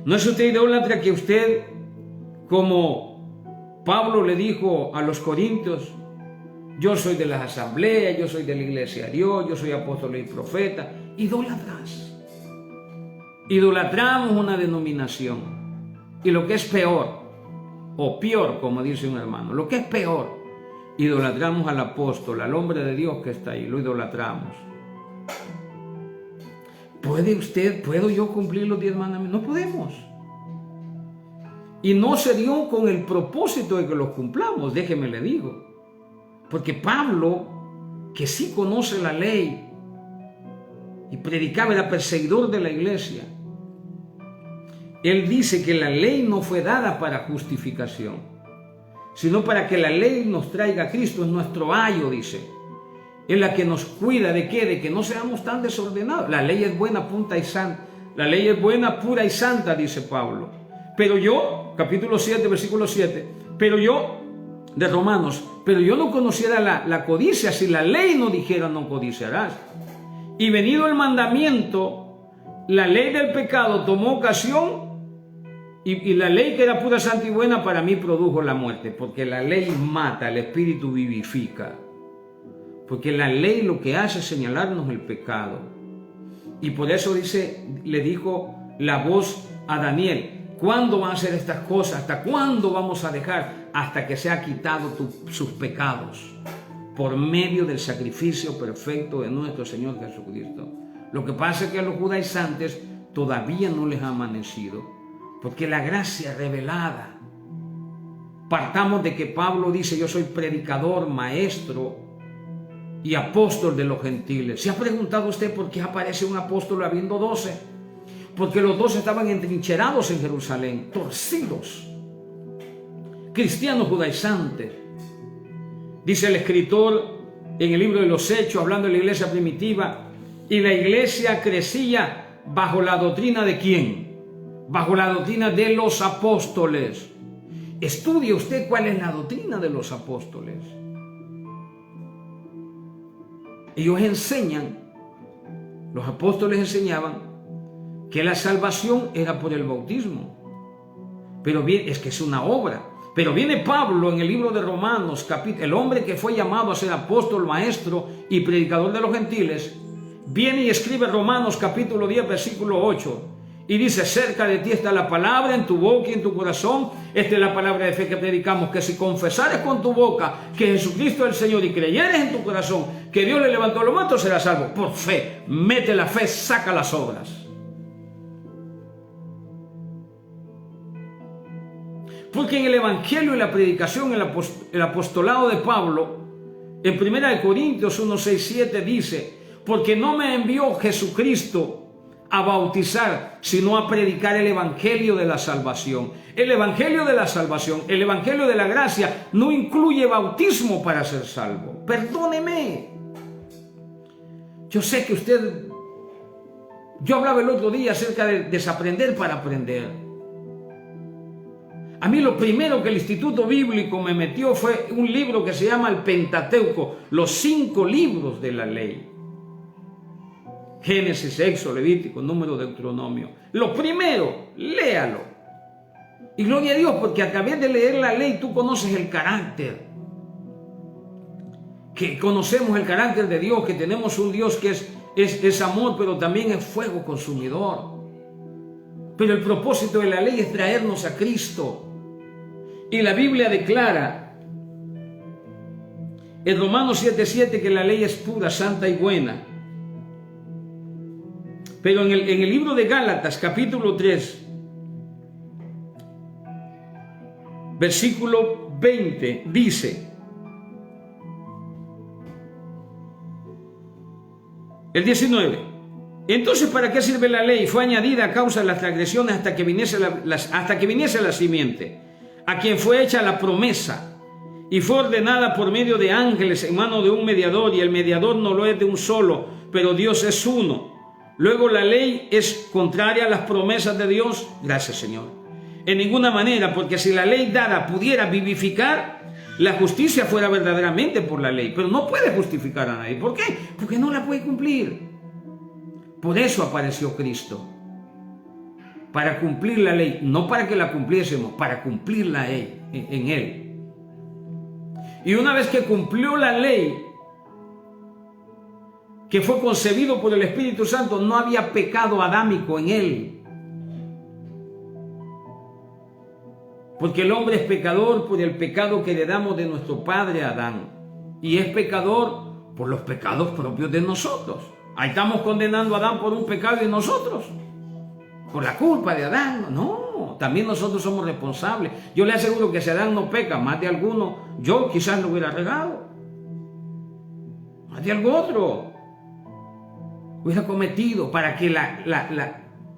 ¿No es usted idólatra que usted, como Pablo le dijo a los corintios, yo soy de las asambleas, yo soy de la iglesia de Dios, yo soy apóstol y profeta? Idólatras. Idolatramos una denominación. Y lo que es peor, o peor, como dice un hermano, lo que es peor, idolatramos al apóstol, al hombre de Dios que está ahí, lo idolatramos. ¿Puedo yo cumplir los 10 mandamientos? No podemos. Y no se dio con el propósito de que los cumplamos, déjeme le digo. Porque Pablo, que sí conoce la ley y predicaba, era perseguidor de la iglesia, él dice que la ley no fue dada para justificación, sino para que la ley nos traiga a Cristo. Es nuestro ayo, dice. Es la que nos cuida de qué, de que no seamos tan desordenados. La ley es buena, punta y santa. La ley es buena, pura y santa, dice Pablo. Pero yo, capítulo 7, versículo 7, de Romanos, pero yo no conociera la codicia si la ley no dijera no codiciarás. Y venido el mandamiento, la ley del pecado tomó ocasión. Y la ley, que era pura, santa y buena, para mí produjo la muerte, porque la ley mata, el espíritu vivifica. Porque la ley lo que hace es señalarnos el pecado. Y por eso le dijo la voz a Daniel: ¿cuándo van a hacer estas cosas? ¿Hasta cuándo vamos a dejar? Hasta que se ha quitado sus pecados, por medio del sacrificio perfecto de nuestro Señor Jesucristo. Lo que pasa es que a los judaizantes todavía no les ha amanecido. Porque la gracia revelada, partamos de que Pablo dice: yo soy predicador, maestro y apóstol de los gentiles. ¿Se ha preguntado usted por qué aparece un apóstol habiendo 12? Porque los 12 estaban entrincherados en Jerusalén, torcidos, cristianos judaizantes. Dice el escritor en el libro de los Hechos, hablando de la iglesia primitiva, y la iglesia crecía bajo la doctrina ¿de quién? Bajo la doctrina de los apóstoles. Estudie usted cuál es la doctrina de los apóstoles. Ellos enseñan, los apóstoles enseñaban que la salvación era por el bautismo. Pero bien, es que es una obra. Pero viene Pablo en el libro de Romanos, el hombre que fue llamado a ser apóstol, maestro y predicador de los gentiles, viene y escribe Romanos capítulo 10, versículo 8. Y dice, cerca de ti está la palabra en tu boca y en tu corazón. Esta es la palabra de fe que predicamos, que si confesares con tu boca que Jesucristo es el Señor y creyeres en tu corazón que Dios le levantó a los muertos, serás salvo. Por fe, mete la fe, saca las obras. Porque en el evangelio y la predicación, el apostolado de Pablo, en 1 Corintios 1, 6, 7 dice, porque no me envió Jesucristo a bautizar, sino a predicar el evangelio de la salvación. El evangelio de la salvación, el evangelio de la gracia, no incluye bautismo para ser salvo. Perdóneme. Yo sé que yo hablaba el otro día acerca de desaprender para aprender. A mí lo primero que el Instituto Bíblico me metió fue un libro que se llama el Pentateuco, los 5 libros de la ley. Génesis, Éxodo, Levítico, Número, Deuteronomio. Lo primero, léalo. Y gloria a Dios, porque a través de leer la ley tú conoces el carácter. Que conocemos el carácter de Dios, que tenemos un Dios que es amor, pero también es fuego consumidor. Pero el propósito de la ley es traernos a Cristo. Y la Biblia declara en Romanos 7:7 que la ley es pura, santa y buena. Pero en el libro de Gálatas, capítulo 3, versículo 20, dice, el 19, entonces ¿para qué sirve la ley? Fue añadida a causa de las transgresiones hasta que viniese la simiente, a quien fue hecha la promesa, y fue ordenada por medio de ángeles en mano de un mediador, y el mediador no lo es de un solo, pero Dios es uno. Luego la ley es contraria a las promesas de Dios. Gracias, Señor. En ninguna manera, porque si la ley dada pudiera vivificar, la justicia fuera verdaderamente por la ley, pero no puede justificar a nadie. ¿Por qué? Porque no la puede cumplir. Por eso apareció Cristo, para cumplir la ley, no para que la cumpliésemos, para cumplirla en Él. Y una vez que cumplió la ley, que fue concebido por el Espíritu Santo, no había pecado adámico en él. Porque el hombre es pecador por el pecado que heredamos de nuestro padre Adán. Y es pecador por los pecados propios de nosotros. Ahí estamos condenando a Adán por un pecado y nosotros, por la culpa de Adán. No, también nosotros somos responsables. Yo le aseguro que si Adán no peca, más de alguno, yo quizás lo hubiera regado. Más de algo otro hubiera cometido para que la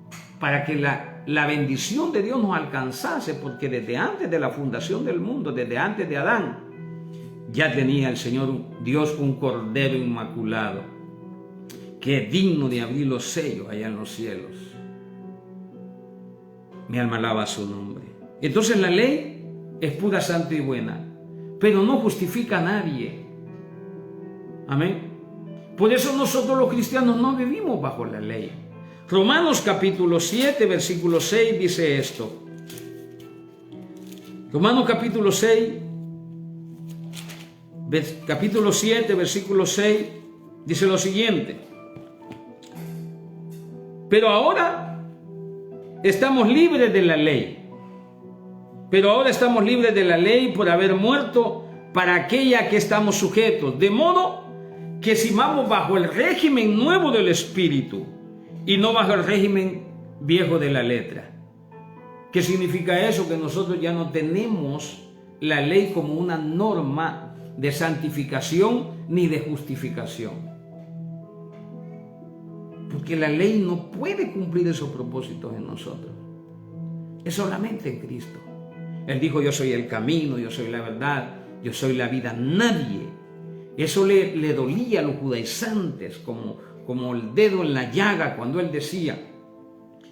bendición de Dios nos alcanzase, porque desde antes de la fundación del mundo, desde antes de Adán, ya tenía el Señor Dios un cordero inmaculado que es digno de abrir los sellos allá en los cielos. Mi alma alaba su nombre. Entonces la ley es pura, santa y buena, pero no justifica a nadie. Amén. Por eso nosotros los cristianos no vivimos bajo la ley. Romanos capítulo 7, versículo 6 dice esto. Romanos capítulo 7, versículo 6 dice lo siguiente. Pero ahora estamos libres de la ley. Pero ahora estamos libres de la ley por haber muerto para aquella que estamos sujetos. De modo que si vamos bajo el régimen nuevo del Espíritu y no bajo el régimen viejo de la letra. ¿Qué significa eso? Que nosotros ya no tenemos la ley como una norma de santificación ni de justificación. Porque la ley no puede cumplir esos propósitos en nosotros. Es solamente en Cristo. Él dijo, yo soy el camino, yo soy la verdad, yo soy la vida. Nadie. Eso le dolía a los judaizantes como el dedo en la llaga cuando él decía,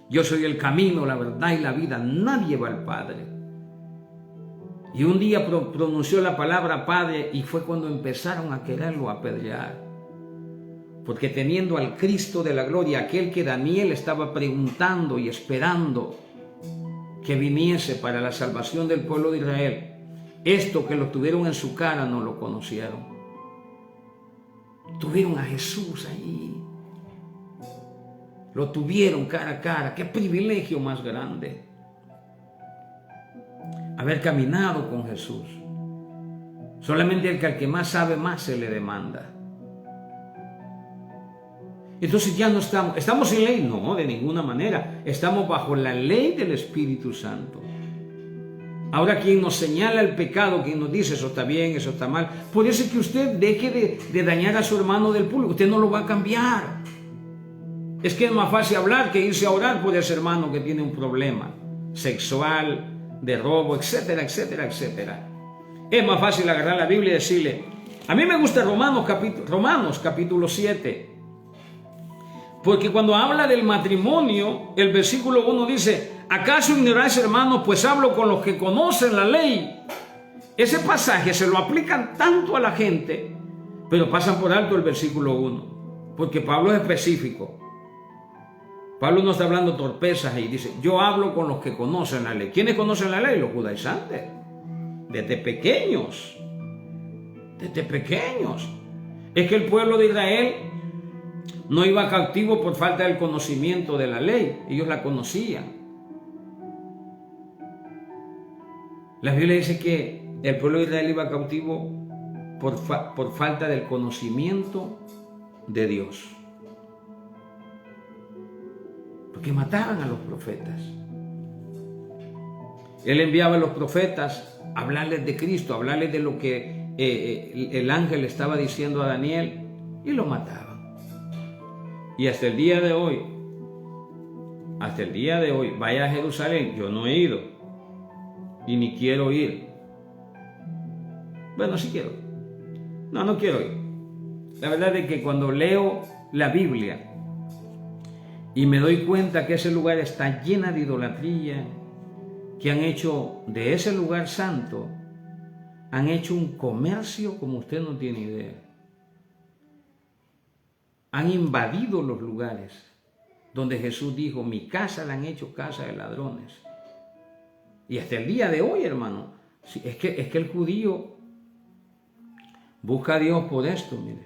yo soy el camino, la verdad y la vida. Nadie va al Padre. Y un día pronunció la palabra Padre y fue cuando empezaron a quererlo apedrear. Porque teniendo al Cristo de la gloria, aquel que Daniel estaba preguntando y esperando que viniese para la salvación del pueblo de Israel, esto que lo tuvieron en su cara no lo conocieron. Tuvieron a Jesús allí. Lo tuvieron cara a cara. ¡Qué privilegio más grande! Haber caminado con Jesús. Solamente al que más sabe, más se le demanda. Entonces ya no estamos sin ley, no, de ninguna manera. Estamos bajo la ley del Espíritu Santo. Ahora, quien nos señala el pecado, quien nos dice eso está bien, eso está mal, por eso es que usted deje de dañar a su hermano del público. Usted no lo va a cambiar. Es que es más fácil hablar que irse a orar por ese hermano que tiene un problema sexual, de robo, etcétera, etcétera, etcétera. Es más fácil agarrar la Biblia y decirle, a mí me gusta Romanos capítulo 7, porque cuando habla del matrimonio, el versículo 1 dice, ¿acaso ignoráis, hermanos, pues hablo con los que conocen la ley? Ese pasaje se lo aplican tanto a la gente, pero pasan por alto el versículo 1, porque Pablo es específico. Pablo no está hablando torpezas y dice, yo hablo con los que conocen la ley. ¿Quiénes conocen la ley? Los judaizantes. Desde pequeños. Desde pequeños. Es que el pueblo de Israel no iba cautivo por falta del conocimiento de la ley. Ellos la conocían. La Biblia dice que el pueblo de Israel iba cautivo por falta del conocimiento de Dios. Porque mataban a los profetas. Él enviaba a los profetas a hablarles de Cristo, a hablarles de lo que el ángel estaba diciendo a Daniel, y lo mataban. Y hasta el día de hoy, vaya a Jerusalén, yo no he ido y ni quiero ir. Bueno, sí quiero. No quiero ir. La verdad es que cuando leo la Biblia y me doy cuenta que ese lugar está lleno de idolatría, que han hecho de ese lugar santo, han hecho un comercio como usted no tiene idea. Han invadido los lugares donde Jesús dijo, mi casa la han hecho casa de ladrones. Y hasta el día de hoy, hermano, es que el judío busca a Dios por esto, mire.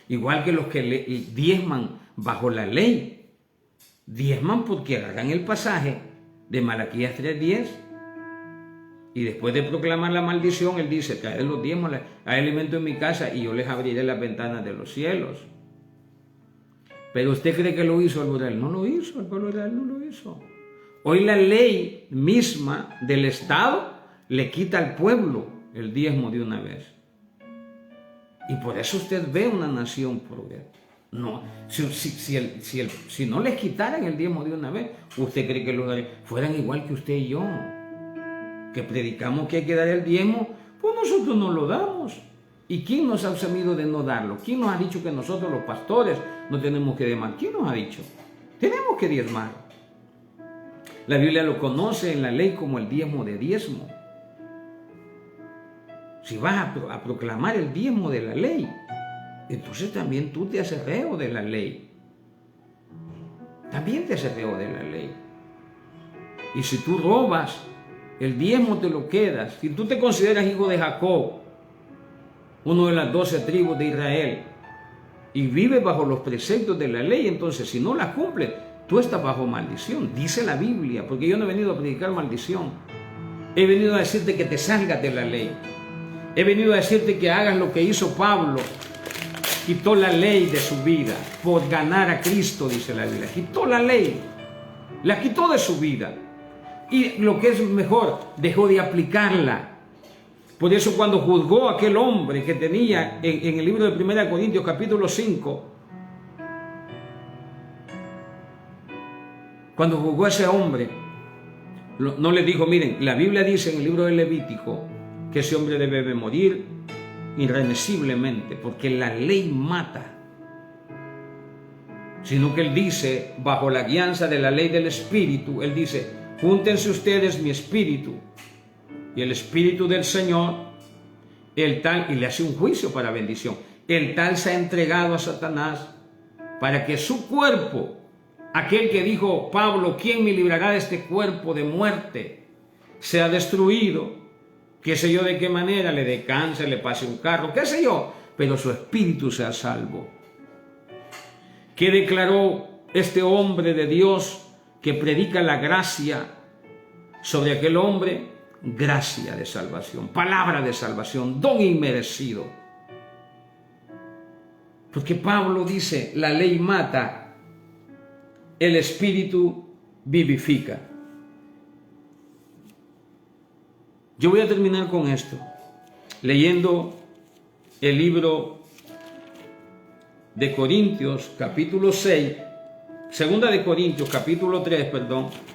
Igual que los que diezman bajo la ley, diezman porque agarran el pasaje de Malaquías 3:10 y después de proclamar la maldición, él dice, traed los diezmos, hay alimento en mi casa y yo les abriré las ventanas de los cielos. Pero usted cree que lo hizo el pueblo de Israel. No lo hizo, el pueblo de Israel no lo hizo. Hoy la ley misma del Estado le quita al pueblo el diezmo de una vez. Y por eso usted ve una nación pobre. No, si no les quitaran el diezmo de una vez, ¿usted cree que los fueran igual que usted y yo? Que predicamos que hay que dar el diezmo, pues nosotros no lo damos. ¿Y quién nos ha asumido de no darlo? ¿Quién nos ha dicho que nosotros los pastores no tenemos que diezmar? ¿Quién nos ha dicho? Tenemos que diezmar. La Biblia lo conoce en la ley como el diezmo de diezmo. Si vas a proclamar el diezmo de la ley, entonces también tú te haces reo de la ley. También te haces reo de la ley. Y si tú robas, el diezmo te lo quedas. Si tú te consideras hijo de Jacob, uno de las 12 tribus de Israel, y vives bajo los preceptos de la ley, entonces si no la cumples, tú estás bajo maldición. Dice la Biblia, porque yo no he venido a predicar maldición. He venido a decirte que te salgas de la ley. He venido a decirte que hagas lo que hizo Pablo. Quitó la ley de su vida por ganar a Cristo, dice la Biblia. Quitó la ley, la quitó de su vida. Y lo que es mejor, dejó de aplicarla. Por eso cuando juzgó a aquel hombre que tenía en el libro de 1 Corintios capítulo 5, cuando juzgó a ese hombre, no le dijo, miren, la Biblia dice en el libro de Levítico que ese hombre debe morir irremisiblemente, porque la ley mata. Sino que él dice, bajo la guianza de la ley del Espíritu, él dice, júntense ustedes mi espíritu y el espíritu del Señor, el tal, y le hace un juicio para bendición. El tal se ha entregado a Satanás para que su cuerpo, aquel que dijo Pablo, ¿quién me librará de este cuerpo de muerte?, sea destruido, qué sé yo de qué manera, le dé cáncer, le pase un carro, qué sé yo, pero su espíritu sea salvo. ¿Qué declaró este hombre de Dios que predica la gracia sobre aquel hombre? Gracia de salvación, palabra de salvación, don inmerecido. Porque Pablo dice, la ley mata, el espíritu vivifica. Yo voy a terminar con esto, leyendo el libro de Corintios, capítulo 6, segunda de Corintios, capítulo 3, perdón,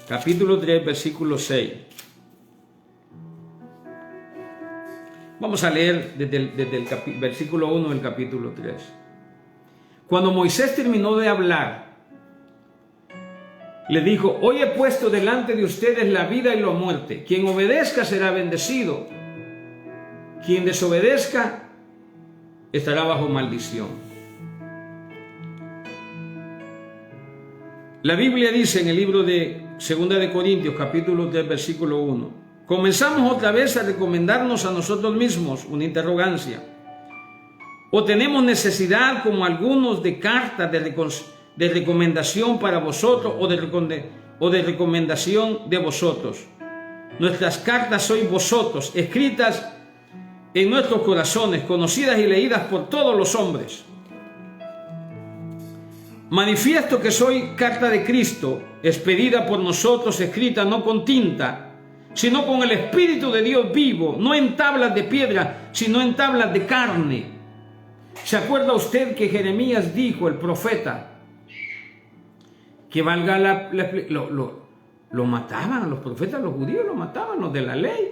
capítulo 3, versículo 6. Vamos a leer desde el versículo 1 del capítulo 3. Cuando Moisés terminó de hablar, le dijo, hoy he puesto delante de ustedes la vida y la muerte. Quien obedezca será bendecido. Quien desobedezca estará bajo maldición. La Biblia dice en el libro de 2 de Corintios, capítulo 3, versículo 1. Comenzamos otra vez a recomendarnos a nosotros mismos, una interrogancia. ¿O tenemos necesidad, como algunos, de cartas de recomendación para vosotros o de recomendación de vosotros? Nuestras cartas sois vosotros, escritas en nuestros corazones, conocidas y leídas por todos los hombres. Manifiesto que soy carta de Cristo, expedida por nosotros, escrita no con tinta, sino con el Espíritu de Dios vivo, no en tablas de piedra, sino en tablas de carne. ¿Se acuerda usted que Jeremías dijo, el profeta, que valga lo mataban, los profetas, los judíos lo mataban, los de la ley?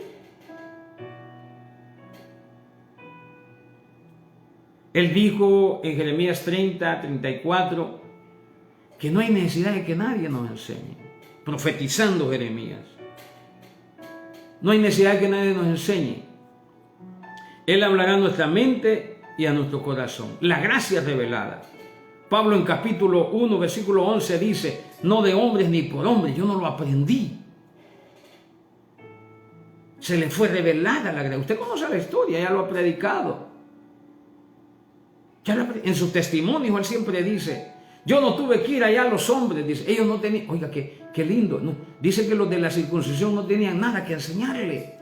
Él dijo en Jeremías 30, 34, que no hay necesidad de que nadie nos enseñe. Profetizando Jeremías. No hay necesidad de que nadie nos enseñe. Él hablará a nuestra mente y a nuestro corazón. La gracia revelada. Pablo en capítulo 1, versículo 11 dice, no de hombres ni por hombres, yo no lo aprendí. Se le fue revelada la gracia. Usted conoce la historia, ya lo ha predicado. En sus testimonios él siempre dice, yo no tuve que ir allá a los hombres, dice, ellos no tenían, oiga, qué lindo, no, dice que los de la circuncisión no tenían nada que enseñarle,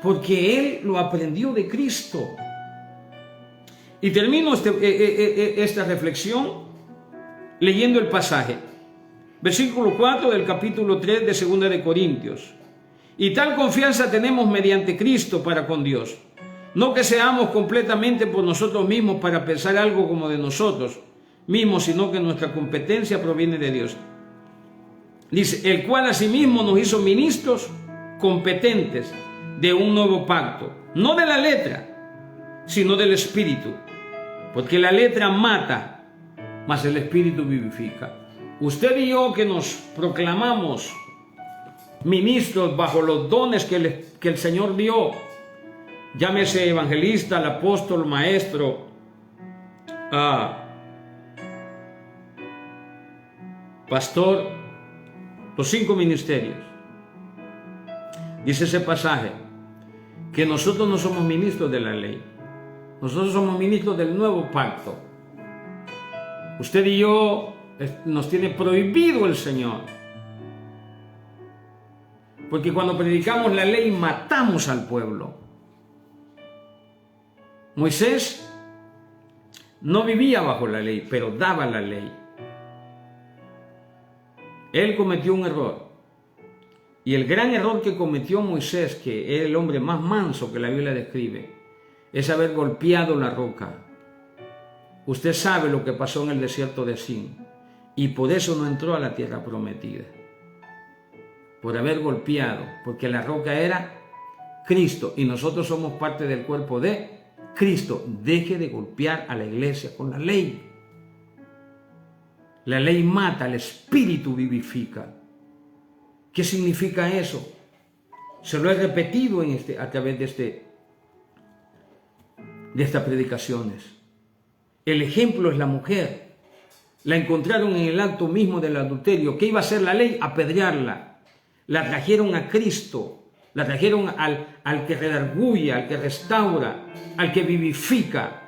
porque él lo aprendió de Cristo. Y termino esta reflexión leyendo el pasaje, versículo 4 del capítulo 3 de 2 de Corintios. Y tal confianza tenemos mediante Cristo para con Dios. No que seamos completamente por nosotros mismos para pensar algo como de nosotros mismos, sino que nuestra competencia proviene de Dios. Dice, el cual asimismo nos hizo ministros competentes de un nuevo pacto, no de la letra, sino del Espíritu, porque la letra mata, mas el Espíritu vivifica. Usted y yo que nos proclamamos ministros bajo los dones que el Señor dio, llámese evangelista, el apóstol, maestro, pastor, los 5 ministerios. Dice ese pasaje que nosotros no somos ministros de la ley, nosotros somos ministros del nuevo pacto. Usted y yo nos tiene prohibido el Señor, porque cuando predicamos la ley matamos al pueblo. Moisés no vivía bajo la ley, pero daba la ley. Él cometió un error. Y el gran error que cometió Moisés, que es el hombre más manso que la Biblia describe, es haber golpeado la roca. Usted sabe lo que pasó en el desierto de Sin, y por eso no entró a la tierra prometida. Por haber golpeado, porque la roca era Cristo y nosotros somos parte del cuerpo de Cristo. Deje de golpear a la iglesia con la ley. La ley mata, el espíritu vivifica. ¿Qué significa eso? Se lo he repetido a través de estas predicaciones. El ejemplo es la mujer. La encontraron en el acto mismo del adulterio. ¿Qué iba a hacer la ley? Apedrearla. La trajeron a Cristo. La trajeron al que redarguye, al que restaura, al que vivifica.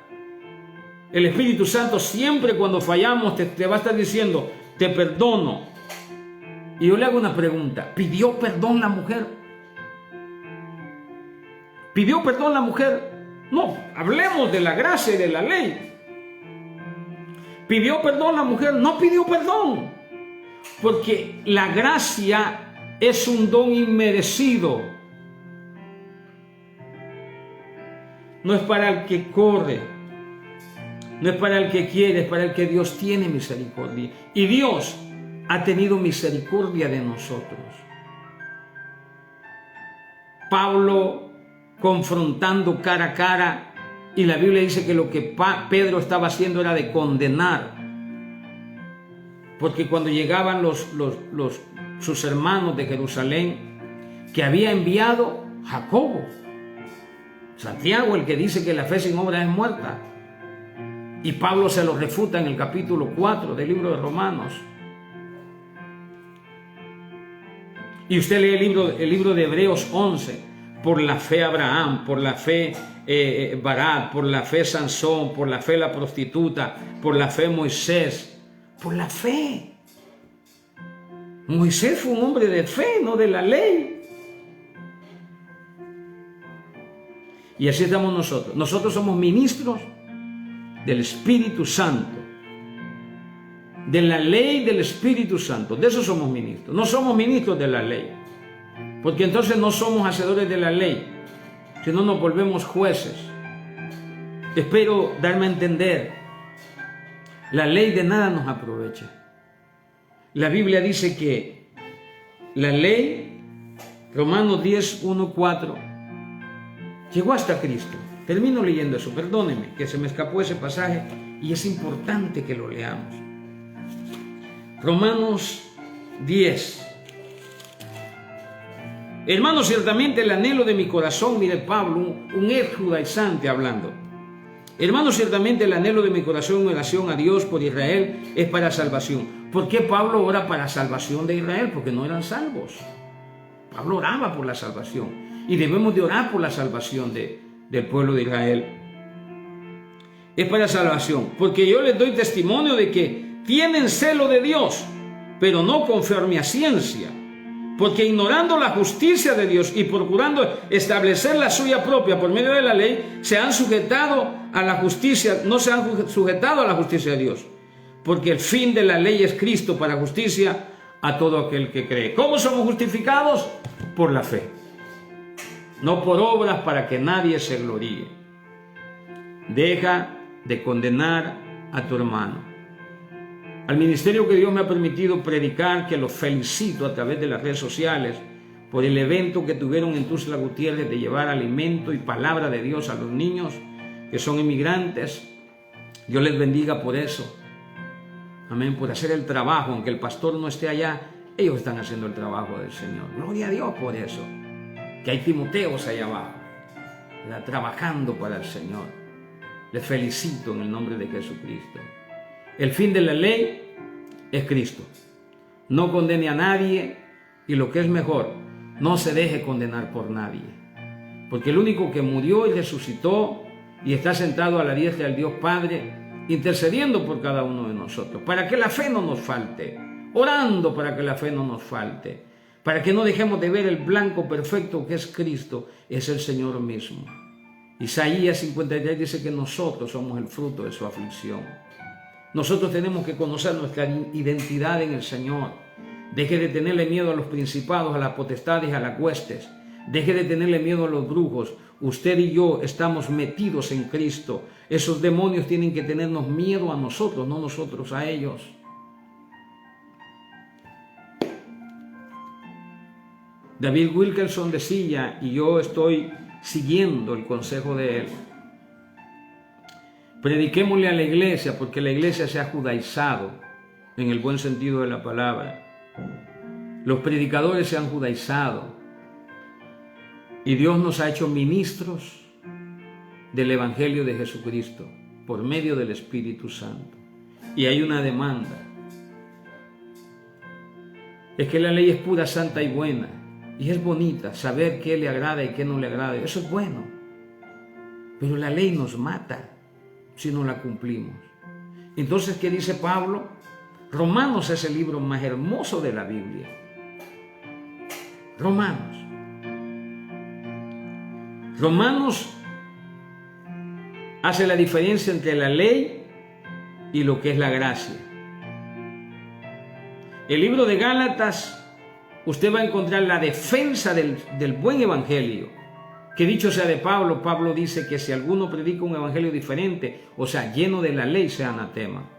El Espíritu Santo siempre cuando fallamos te va a estar diciendo, te perdono. Y yo le hago una pregunta, ¿pidió perdón la mujer? ¿Pidió perdón la mujer? No, hablemos de la gracia y de la ley. ¿Pidió perdón la mujer? No pidió perdón. Porque la gracia es un don inmerecido. No es para el que corre, no es para el que quiere, es para el que Dios tiene misericordia. Y Dios ha tenido misericordia de nosotros. Pablo confrontando cara a cara, y la Biblia dice que lo que Pedro estaba haciendo era de condenar, porque cuando llegaban sus hermanos de Jerusalén, que había enviado Jacobo, Santiago, el que dice que la fe sin obra es muerta, y Pablo se lo refuta en el capítulo 4 del libro de Romanos. Y usted lee el libro de Hebreos 11, por la fe Abraham, por la fe Barak, por la fe Sansón, por la fe la prostituta, por la fe Moisés, por la fe. Moisés fue un hombre de fe, no de la ley. Y así estamos nosotros. Nosotros somos ministros del Espíritu Santo, de la ley del Espíritu Santo. De eso somos ministros. No somos ministros de la ley, porque entonces no somos hacedores de la ley, sino nos volvemos jueces. Espero darme a entender. La ley de nada nos aprovecha. La Biblia dice que la ley, Romanos 10, 1, 4, llegó hasta Cristo. Termino leyendo eso, perdónenme que se me escapó ese pasaje y es importante que lo leamos. Romanos 10. Hermanos, ciertamente el anhelo de mi corazón, mire Pablo, un ex judaizante hablando. Hermanos, ciertamente el anhelo de mi corazón en oración a Dios por Israel es para salvación. ¿Por qué Pablo ora para salvación de Israel? Porque no eran salvos. Pablo oraba por la salvación y debemos de orar por la salvación del pueblo de Israel. Es para salvación, porque yo les doy testimonio de que tienen celo de Dios, pero no conforme a ciencia. Porque ignorando la justicia de Dios y procurando establecer la suya propia por medio de la ley, se han sujetado a la justicia, no se han sujetado a la justicia de Dios. Porque el fin de la ley es Cristo para justicia a todo aquel que cree. ¿Cómo somos justificados? Por la fe. No por obras para que nadie se gloríe. Deja de condenar a tu hermano. Al ministerio que Dios me ha permitido predicar, que los felicito a través de las redes sociales por el evento que tuvieron en Tuxtla Gutiérrez de llevar alimento y palabra de Dios a los niños que son inmigrantes. Dios les bendiga por eso. Amén, por hacer el trabajo, aunque el pastor no esté allá, ellos están haciendo el trabajo del Señor. Gloria a Dios por eso. Que hay Timoteos allá abajo, ¿verdad?, trabajando para el Señor. Les felicito en el nombre de Jesucristo. El fin de la ley es Cristo. No condene a nadie y lo que es mejor, no se deje condenar por nadie. Porque el único que murió y resucitó y está sentado a la diestra del Dios Padre, intercediendo por cada uno de nosotros, para que la fe no nos falte, orando para que la fe no nos falte, para que no dejemos de ver el blanco perfecto que es Cristo, es el Señor mismo. Isaías 53 dice que nosotros somos el fruto de su aflicción. Nosotros tenemos que conocer nuestra identidad en el Señor. Deje de tenerle miedo a los principados, a las potestades, a las huestes. Deje de tenerle miedo a los brujos. Usted y yo estamos metidos en Cristo. Esos demonios tienen que tenernos miedo a nosotros, no nosotros a ellos. David Wilkerson decía, y yo estoy siguiendo el consejo de él: prediquémosle a la iglesia, porque la iglesia se ha judaizado, en el buen sentido de la palabra. Los predicadores se han judaizado, y Dios nos ha hecho ministros del Evangelio de Jesucristo por medio del Espíritu Santo. Y hay una demanda. Es que la ley es pura, santa y buena. Y es bonita saber qué le agrada y qué no le agrada. Eso es bueno. Pero la ley nos mata si no la cumplimos. Entonces, ¿qué dice Pablo? Romanos es el libro más hermoso de la Biblia. Romanos hace la diferencia entre la ley y lo que es la gracia. El libro de Gálatas, usted va a encontrar la defensa del buen evangelio. Que dicho sea de Pablo, Pablo dice que si alguno predica un evangelio diferente, o sea, lleno de la ley, sea anatema.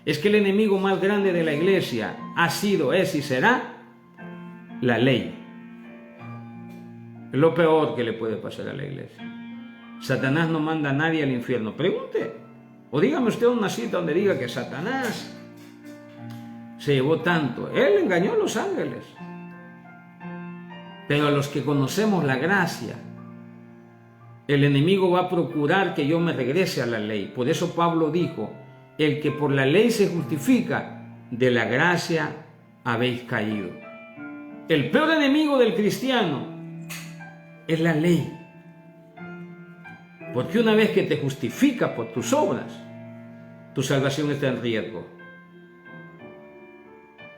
Es que el enemigo más grande de la iglesia ha sido, es y será la ley. Es lo peor que le puede pasar a la iglesia. Satanás no manda a nadie al infierno. Pregunte, o dígame usted una cita donde diga que Satanás se llevó tanto. Él engañó a los ángeles. Pero a los que conocemos la gracia, el enemigo va a procurar que yo me regrese a la ley. Por eso Pablo dijo: el que por la ley se justifica, de la gracia habéis caído. El peor enemigo del cristiano es la ley. Porque una vez que te justifica por tus obras, tu salvación está en riesgo.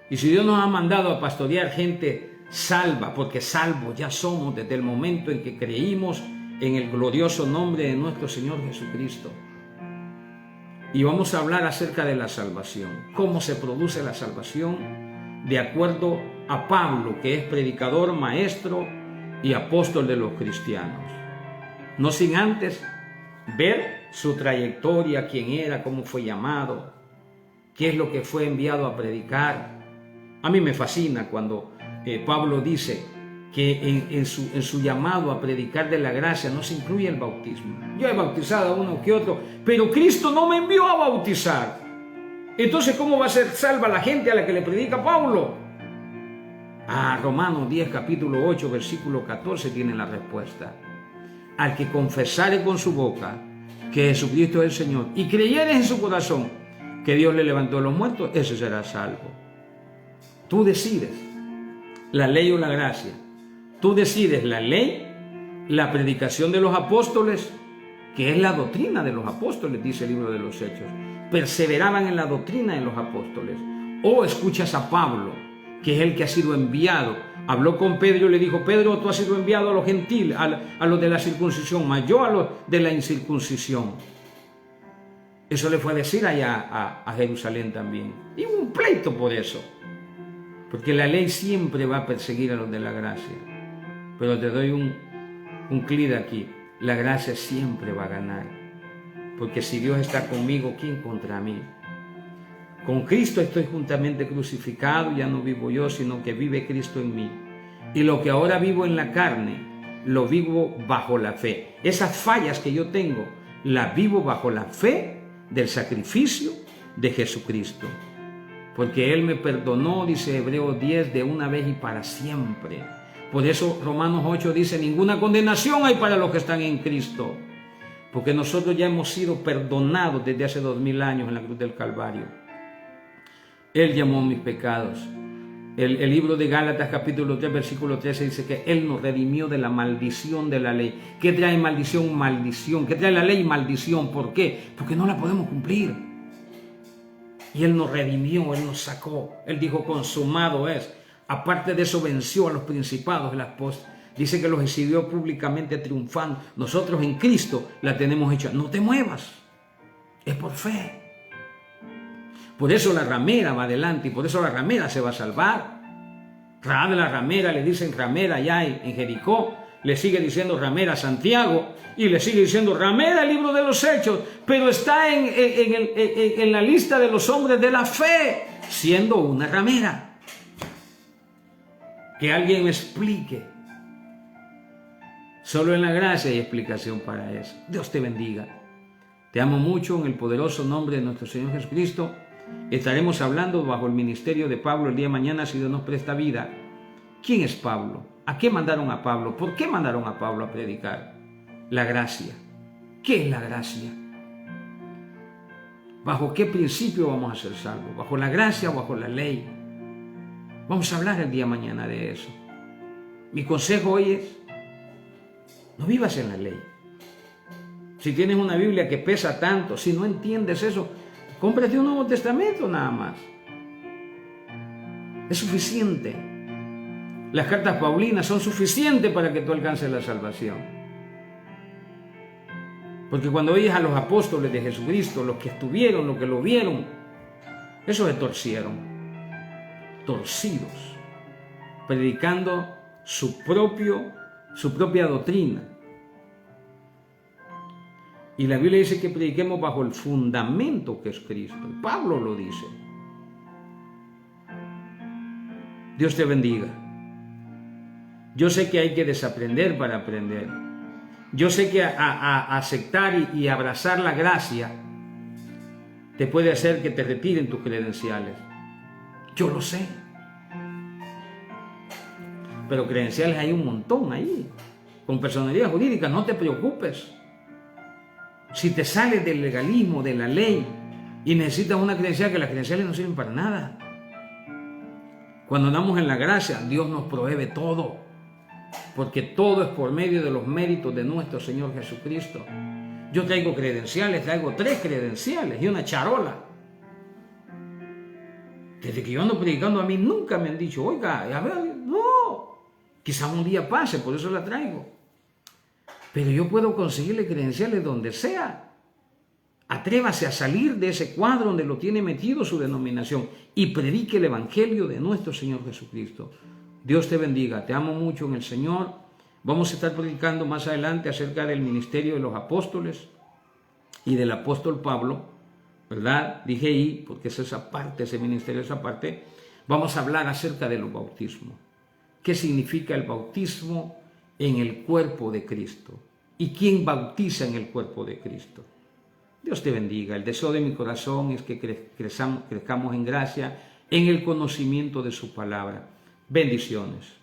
Y si Dios nos ha mandado a pastorear gente salva, porque salvos ya somos desde el momento en que creímos en el glorioso nombre de nuestro Señor Jesucristo. Y vamos a hablar acerca de la salvación. ¿Cómo se produce la salvación? De acuerdo a Pablo, que es predicador, maestro y apóstol de los cristianos. No sin antes ver su trayectoria, quién era, cómo fue llamado, qué es lo que fue enviado a predicar. A mí me fascina cuando Pablo dice que en su llamado a predicar de la gracia no se incluye el bautismo. Yo he bautizado a uno que otro, pero Cristo no me envió a bautizar. Entonces, ¿cómo va a ser salva la gente a la que le predica Pablo? Romanos 10, capítulo 8, versículo 14 tiene la respuesta. Al que confesare con su boca que Jesucristo es el Señor y creyere en su corazón que Dios le levantó de los muertos, ese será salvo. Tú decides la ley o la gracia. Tú decides la ley, la predicación de los apóstoles, que es la doctrina de los apóstoles, dice el libro de los Hechos. Perseveraban en la doctrina de los apóstoles. O escuchas a Pablo, que es el que ha sido enviado. Habló con Pedro y le dijo: Pedro, tú has sido enviado a los gentiles, a los de la circuncisión, mas yo a los de la incircuncisión. Eso le fue a decir allá a Jerusalén también. Y hubo un pleito por eso. Porque la ley siempre va a perseguir a los de la gracia. Pero te doy un clic aquí. La gracia siempre va a ganar. Porque si Dios está conmigo, ¿quién contra mí? Con Cristo estoy juntamente crucificado, ya no vivo yo, sino que vive Cristo en mí. Y lo que ahora vivo en la carne, lo vivo bajo la fe. Esas fallas que yo tengo, las vivo bajo la fe del sacrificio de Jesucristo. Porque Él me perdonó, dice Hebreos 10, de una vez y para siempre. Por eso Romanos 8 dice: ninguna condenación hay para los que están en Cristo. Porque nosotros ya hemos sido perdonados desde hace 2000 años en la cruz del Calvario. Él llamó mis pecados. El libro de Gálatas capítulo 3 versículo 13 dice que Él nos redimió de la maldición de la ley. ¿Qué trae maldición? Maldición. ¿Qué trae la ley? Maldición. ¿Por qué? Porque no la podemos cumplir. Y Él nos redimió, Él nos sacó. Él dijo: consumado es. Aparte de eso, venció a los principados de las postes. Dice que los exhibió públicamente triunfando. Nosotros en Cristo la tenemos hecha. No te muevas. Es por fe. Por eso la ramera va adelante y por eso la ramera se va a salvar. Rahab la ramera, le dicen ramera allá en Jericó, le sigue diciendo ramera a Santiago y le sigue diciendo ramera el libro de los Hechos, pero está en la lista de los hombres de la fe, siendo una ramera. Que alguien me explique. Solo en la gracia hay explicación para eso. Dios te bendiga. Te amo mucho en el poderoso nombre de nuestro Señor Jesucristo. Estaremos hablando bajo el ministerio de Pablo el día de mañana, si Dios nos presta vida. ¿Quién es Pablo? ¿A qué mandaron a Pablo? ¿Por qué mandaron a Pablo a predicar? La gracia. ¿Qué es la gracia? ¿Bajo qué principio vamos a ser salvos? ¿Bajo la gracia o bajo la ley? Vamos a hablar el día de mañana de eso. Mi consejo hoy es, no vivas en la ley. Si tienes una Biblia que pesa tanto, si no entiendes eso, cómprate un Nuevo Testamento nada más. Es suficiente. Las cartas paulinas son suficientes para que tú alcances la salvación. Porque cuando oyes a los apóstoles de Jesucristo, los que estuvieron, los que lo vieron, esos se torcieron, torcidos, predicando su propia doctrina. Y la Biblia dice que prediquemos bajo el fundamento que es Cristo. Y Pablo lo dice. Dios te bendiga. Yo sé que hay que desaprender para aprender. Yo sé que aceptar y abrazar la gracia te puede hacer que te retiren tus credenciales. Yo lo sé. Pero credenciales hay un montón ahí. Con personalidad jurídica, no te preocupes. Si te sales del legalismo, de la ley, y necesitas una credencial, que las credenciales no sirven para nada. Cuando andamos en la gracia, Dios nos provee todo, porque todo es por medio de los méritos de nuestro Señor Jesucristo. Yo traigo credenciales, traigo 3 credenciales y una charola. Desde que yo ando predicando, a mí nunca me han dicho, oiga, a ver, no, quizás un día pase, por eso la traigo. Pero yo puedo conseguirle credenciales donde sea. Atrévase a salir de ese cuadro donde lo tiene metido su denominación y predique el evangelio de nuestro Señor Jesucristo. Dios te bendiga, te amo mucho en el Señor. Vamos a estar predicando más adelante acerca del ministerio de los apóstoles y del apóstol Pablo, ¿verdad? Dije ahí, porque es esa parte, ese ministerio, esa parte. Vamos a hablar acerca de los bautismos. ¿Qué significa el bautismo en el cuerpo de Cristo? ¿Y quién bautiza en el cuerpo de Cristo? Dios te bendiga. El deseo de mi corazón es que crezcamos en gracia, en el conocimiento de su palabra. Bendiciones.